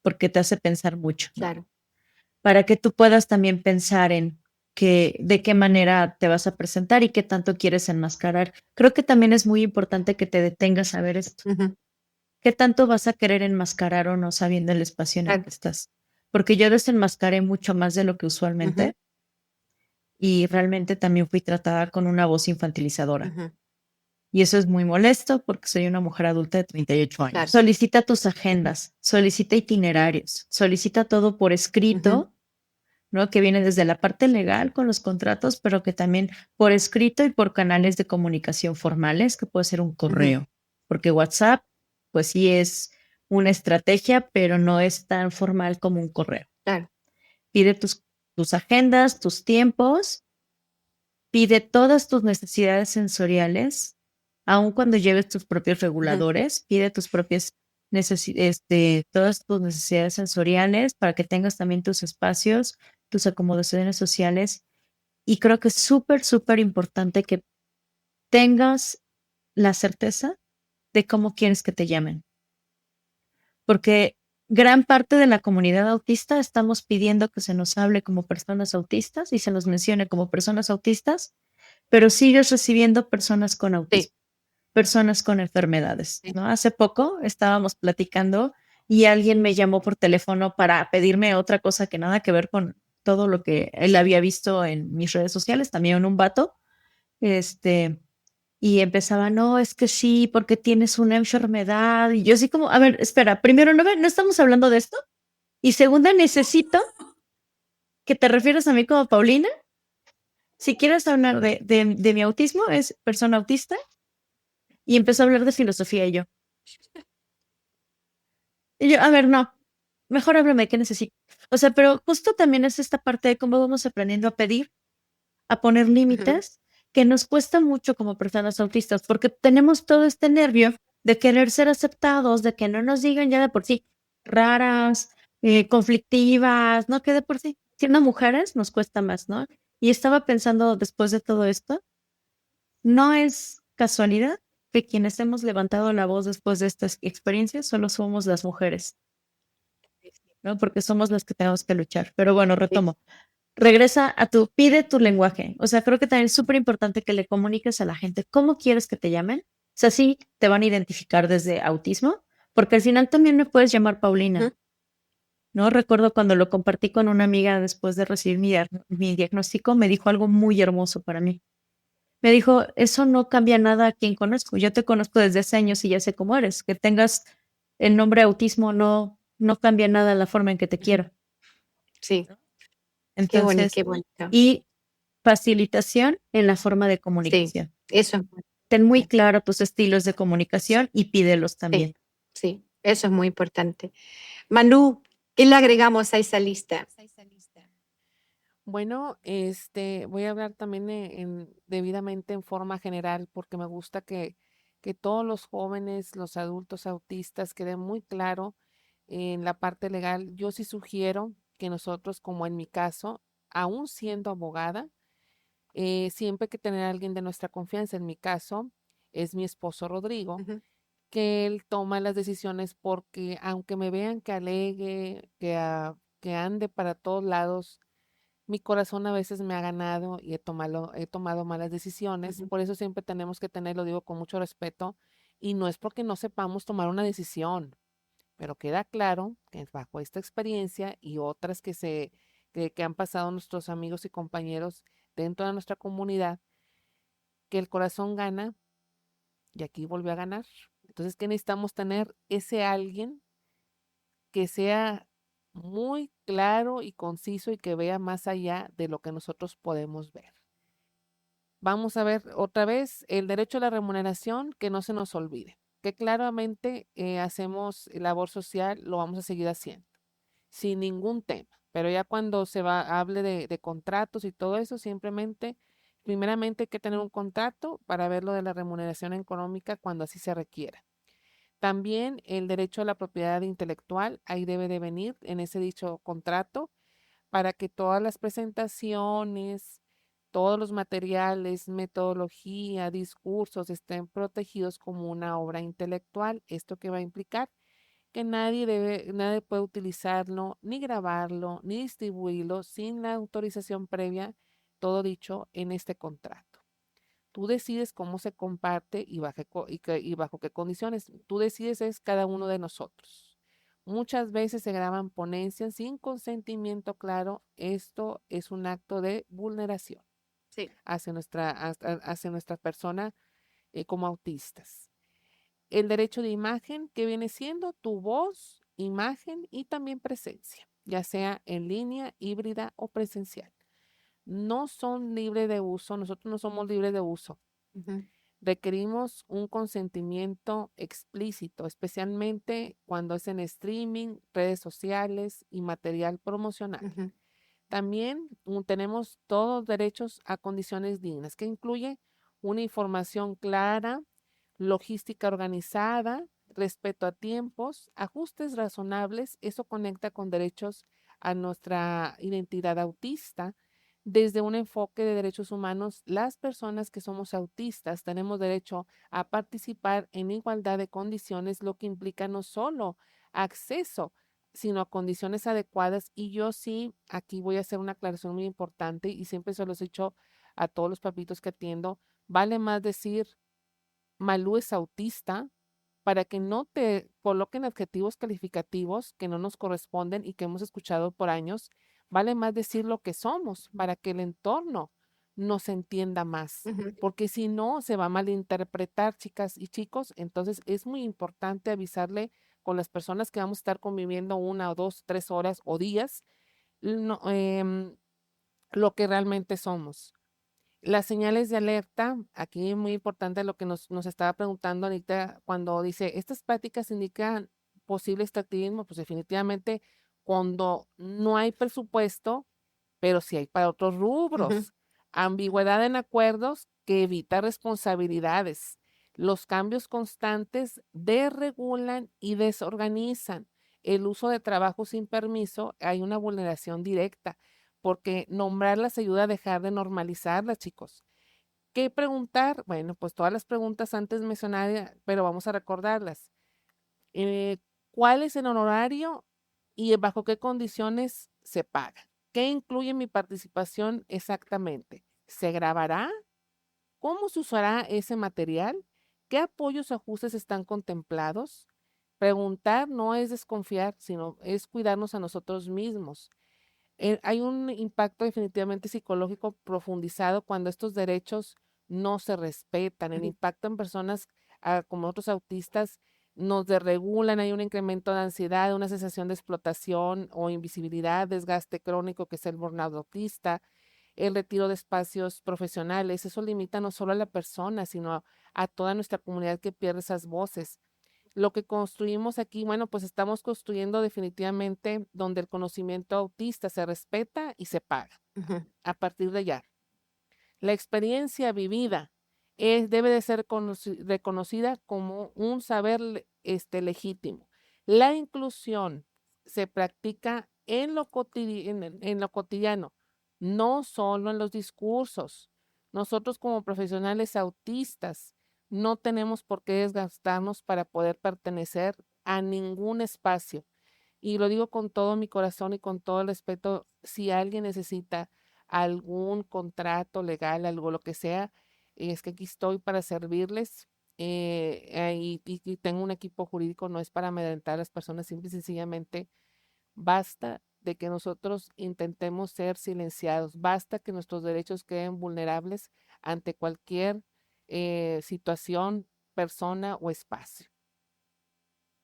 porque te hace pensar mucho, ¿no? claro. Para que tú puedas también pensar en de qué manera te vas a presentar y qué tanto quieres enmascarar. Creo que también es muy importante que te detengas a ver esto. Ujú, ¿Qué tanto vas a querer enmascarar o no sabiendo el espacio en el claro. que estás? Porque yo desenmascaré mucho más de lo que Ujú, usualmente y realmente también fui tratada con una voz infantilizadora. Ujú, Y eso es muy molesto porque soy una mujer adulta de 38 años. claro. Solicita tus agendas, solicita itinerarios, solicita todo por Ujú, escrito, ¿no? Que viene desde la parte legal con los contratos, pero que también por escrito y por canales de comunicación formales, que puede ser un ujú, correo, porque WhatsApp, pues sí es una estrategia, pero no es tan formal como un correo. claro. Pide tus agendas, tus tiempos, pide todas tus necesidades sensoriales, aun cuando lleves tus propios Ujú, reguladores, pide tus propias todas tus necesidades sensoriales para que tengas también tus espacios, tus acomodaciones sociales. Y creo que es súper, súper importante que tengas la certeza de cómo quieres que te llamen, porque gran parte de la comunidad autista estamos pidiendo que se nos hable como personas autistas y se nos mencione como personas autistas, pero sigues recibiendo personas con sí, autismo, personas con enfermedades, sí. ¿no? Hace poco estábamos platicando y alguien me llamó por teléfono para pedirme otra cosa que nada que ver con todo lo que él había visto en mis redes sociales, también un vato, este, y empezaba, no, es que sí, porque tienes una enfermedad, y yo así como, a ver, espera, primero, no estamos hablando de esto, y segunda, necesito que te refieras a mí como Paulina. Si quieres hablar de mi autismo, es persona autista. Y empezó a hablar de filosofía y yo, a ver, no, mejor háblame de qué necesito. O sea, pero justo también es esta parte de cómo vamos aprendiendo a pedir, a poner Ujú, límites, que nos cuesta mucho como personas autistas, porque tenemos todo este nervio de querer ser aceptados, de que no nos digan ya de por sí raras, conflictivas, ¿no? Que de por sí, siendo mujeres nos cuesta más, ¿no? Y estaba pensando después de todo esto, no es casualidad que quienes hemos levantado la voz después de estas experiencias solo somos las mujeres, ¿no? Porque somos las que tenemos que luchar. Pero bueno, sí, retomo. Regresa a pide tu lenguaje. O sea, creo que también es súper importante que le comuniques a la gente cómo quieres que te llamen. O sea, sí te van a identificar desde autismo, porque al final también me puedes llamar Paulina, ujú, ¿no? Recuerdo cuando lo compartí con una amiga después de recibir mi diagnóstico, me dijo algo muy hermoso para mí. Me dijo, eso no cambia nada a quien conozco. Yo te conozco desde hace años y ya sé cómo eres. Que tengas el nombre autismo no cambia nada la forma en que te ujú. quiero. Sí, Entonces, qué bonito. y facilitación en la forma de Sí, comunicación. eso, Ten muy claro tus estilos de comunicación y pídelos sí, también. sí, eso es muy importante. Manu, ¿qué le agregamos a esa lista? Bueno, voy a hablar también debidamente en forma general porque me gusta que todos los jóvenes, los adultos autistas queden muy claro en la parte legal. Yo sí sugiero que nosotros, como en mi caso, aún siendo abogada, siempre hay que tener a alguien de nuestra confianza. En mi caso, es mi esposo Rodrigo, Ujú, que él toma las decisiones porque aunque me vean que alegue, que ande para todos lados, mi corazón a veces me ha ganado y he tomado malas decisiones. ujú, Por eso siempre tenemos que tener, lo digo con mucho respeto, y no es porque no sepamos tomar una decisión, pero queda claro que bajo esta experiencia y otras que han pasado nuestros amigos y compañeros dentro de nuestra comunidad, que el corazón gana y aquí volvió a ganar. Entonces, ¿qué necesitamos tener? Ese alguien que sea muy claro y conciso y que vea más allá de lo que nosotros podemos ver. Vamos a ver otra vez el derecho a la remuneración, que no se nos olvide, que claramente hacemos labor social, lo vamos a seguir haciendo, sin ningún tema. Pero ya cuando hable de contratos y todo eso, primeramente hay que tener un contrato para ver lo de la remuneración económica cuando así se requiera. También el derecho a la propiedad intelectual, ahí debe de venir en ese dicho contrato para que todas las presentaciones, todos los materiales, metodología, discursos estén protegidos como una obra intelectual. ¿Esto qué va a implicar? Que nadie puede utilizarlo, ni grabarlo, ni distribuirlo sin la autorización previa, todo dicho en este contrato. Tú decides cómo se comparte y bajo qué condiciones. Tú decides es cada uno de nosotros. Muchas veces se graban ponencias sin consentimiento claro. Esto es un acto de vulneración Sí. hacia nuestra persona como autistas. El derecho de imagen, que viene siendo tu voz, imagen y también presencia, ya sea en línea, híbrida o presencial. No son libres de uso, nosotros no somos libres de uso. Ujú, Requerimos un consentimiento explícito, especialmente cuando es en streaming, redes sociales y material promocional. ujú, También tenemos todos derechos a condiciones dignas, que incluye una información clara, logística organizada, respeto a tiempos, ajustes razonables. Eso conecta con derechos a nuestra identidad autista. Desde un enfoque de derechos humanos, las personas que somos autistas tenemos derecho a participar en igualdad de condiciones, lo que implica no solo acceso, sino a condiciones adecuadas. Y yo sí, aquí voy a hacer una aclaración muy importante y siempre se los he dicho a todos los papitos que atiendo, vale más decir Malú es autista para que no te coloquen adjetivos calificativos que no nos corresponden y que hemos escuchado por años. Vale más decir lo que somos para que el entorno nos entienda más, ujú. porque si no se va a malinterpretar, chicas y chicos. Entonces es muy importante avisarle con las personas que vamos a estar conviviendo 1 o 2, 3 horas o días, no, lo que realmente somos. Las señales de alerta, aquí es muy importante lo que nos estaba preguntando ahorita cuando dice, estas prácticas indican posible extractivismo, pues definitivamente cuando no hay presupuesto, pero sí hay para otros Ujú. rubros. Ambigüedad en acuerdos que evita responsabilidades. Los cambios constantes desregulan y desorganizan. El uso de trabajo sin permiso, hay una vulneración directa, porque nombrarlas ayuda a dejar de normalizarlas, chicos. ¿Qué preguntar? Bueno, pues todas las preguntas antes mencionadas, pero vamos a recordarlas. Eh, ¿Cuál es el honorario y bajo qué condiciones se paga? ¿Qué incluye mi participación exactamente? ¿Se grabará? ¿Cómo se usará ese material? ¿Qué apoyos o ajustes están contemplados? Preguntar no es desconfiar, sino es cuidarnos a nosotros mismos. Hay un impacto definitivamente psicológico profundizado cuando estos derechos no se respetan. El Ujú. impacto en personas como otros autistas nos desregulan, hay un incremento de ansiedad, una sensación de explotación o invisibilidad, desgaste crónico que es el burnout autista, el retiro de espacios profesionales. Eso limita no solo a la persona, sino a toda nuestra comunidad que pierde esas voces. Lo que construimos aquí, bueno, pues estamos construyendo definitivamente donde el conocimiento autista se respeta y se paga Ujú. a partir de ya. La experiencia vivida debe de ser reconocida como un saber legítimo. La inclusión se practica en en lo cotidiano, no solo en los discursos. Nosotros como profesionales autistas no tenemos por qué desgastarnos para poder pertenecer a ningún espacio. Y lo digo con todo mi corazón y con todo el respeto, si alguien necesita algún contrato legal, algo lo que sea, es que aquí estoy para servirles. Y tengo un equipo jurídico, no es para amedrentar a las personas, simple y sencillamente basta de que nosotros intentemos ser silenciados, basta que nuestros derechos queden vulnerables ante cualquier situación, persona o espacio.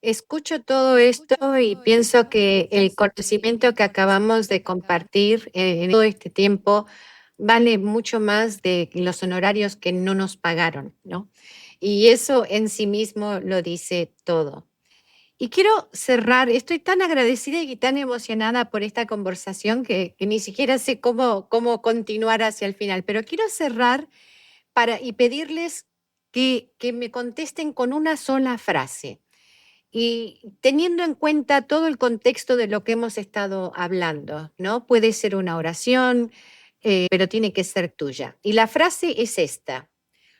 Escucho todo esto y pienso que el conocimiento que acabamos de compartir en todo este tiempo vale mucho más de los honorarios que no nos pagaron, ¿no? Y eso en sí mismo lo dice todo. Y quiero cerrar, estoy tan agradecida y tan emocionada por esta conversación que ni siquiera sé cómo continuar hacia el final, pero quiero cerrar y pedirles que me contesten con una sola frase. Y teniendo en cuenta todo el contexto de lo que hemos estado hablando, ¿no? Puede ser una oración, pero tiene que ser tuya. Y la frase es esta: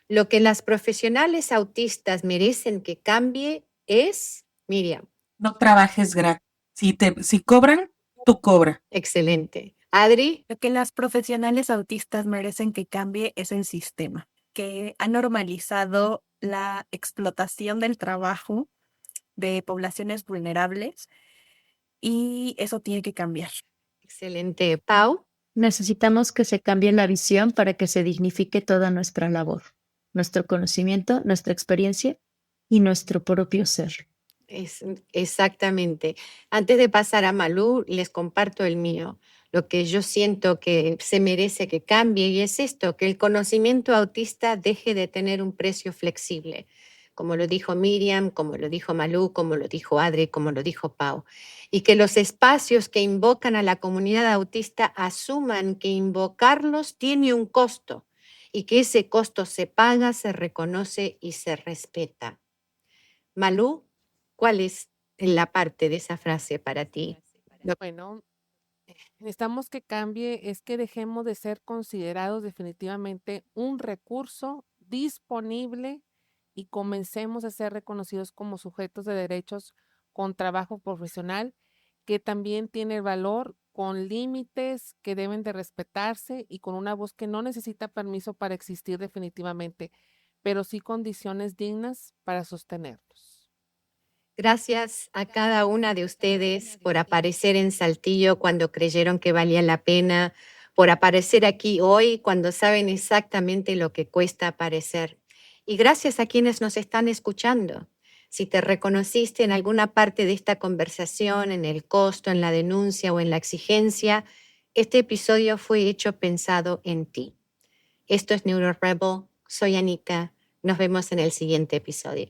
lo que las profesionales autistas merecen que cambie es, Miriam. No trabajes gratis. Si cobran, tú cobra. Excelente. Adri, Lo que las profesionales autistas merecen que cambie es el sistema, que ha normalizado la explotación del trabajo de poblaciones vulnerables y eso tiene que cambiar. Excelente. Pau, Necesitamos que se cambie la visión para que se dignifique toda nuestra labor, nuestro conocimiento, nuestra experiencia y nuestro propio ser. exactamente. Antes de pasar a Malú, les comparto el mío. Lo que yo siento que se merece que cambie y es esto, que el conocimiento autista deje de tener un precio flexible, como lo dijo Miriam, como lo dijo Malú, como lo dijo Adri, como lo dijo Pau, y que los espacios que invocan a la comunidad autista asuman que invocarlos tiene un costo y que ese costo se paga, se reconoce y se respeta. Malú, ¿cuál es la parte de esa frase para ti? Bueno, necesitamos que cambie, es que dejemos de ser considerados definitivamente un recurso disponible y comencemos a ser reconocidos como sujetos de derechos con trabajo profesional, que también tiene valor, con límites que deben de respetarse y con una voz que no necesita permiso para existir definitivamente, pero sí condiciones dignas para sostenerlos. Gracias a cada una de ustedes por aparecer en Saltillo cuando creyeron que valía la pena, por aparecer aquí hoy cuando saben exactamente lo que cuesta aparecer. Y gracias a quienes nos están escuchando. Si te reconociste en alguna parte de esta conversación, en el costo, en la denuncia o en la exigencia, este episodio fue hecho pensado en ti. Esto es NeuroRebel. Soy Anita. Nos vemos en el siguiente episodio.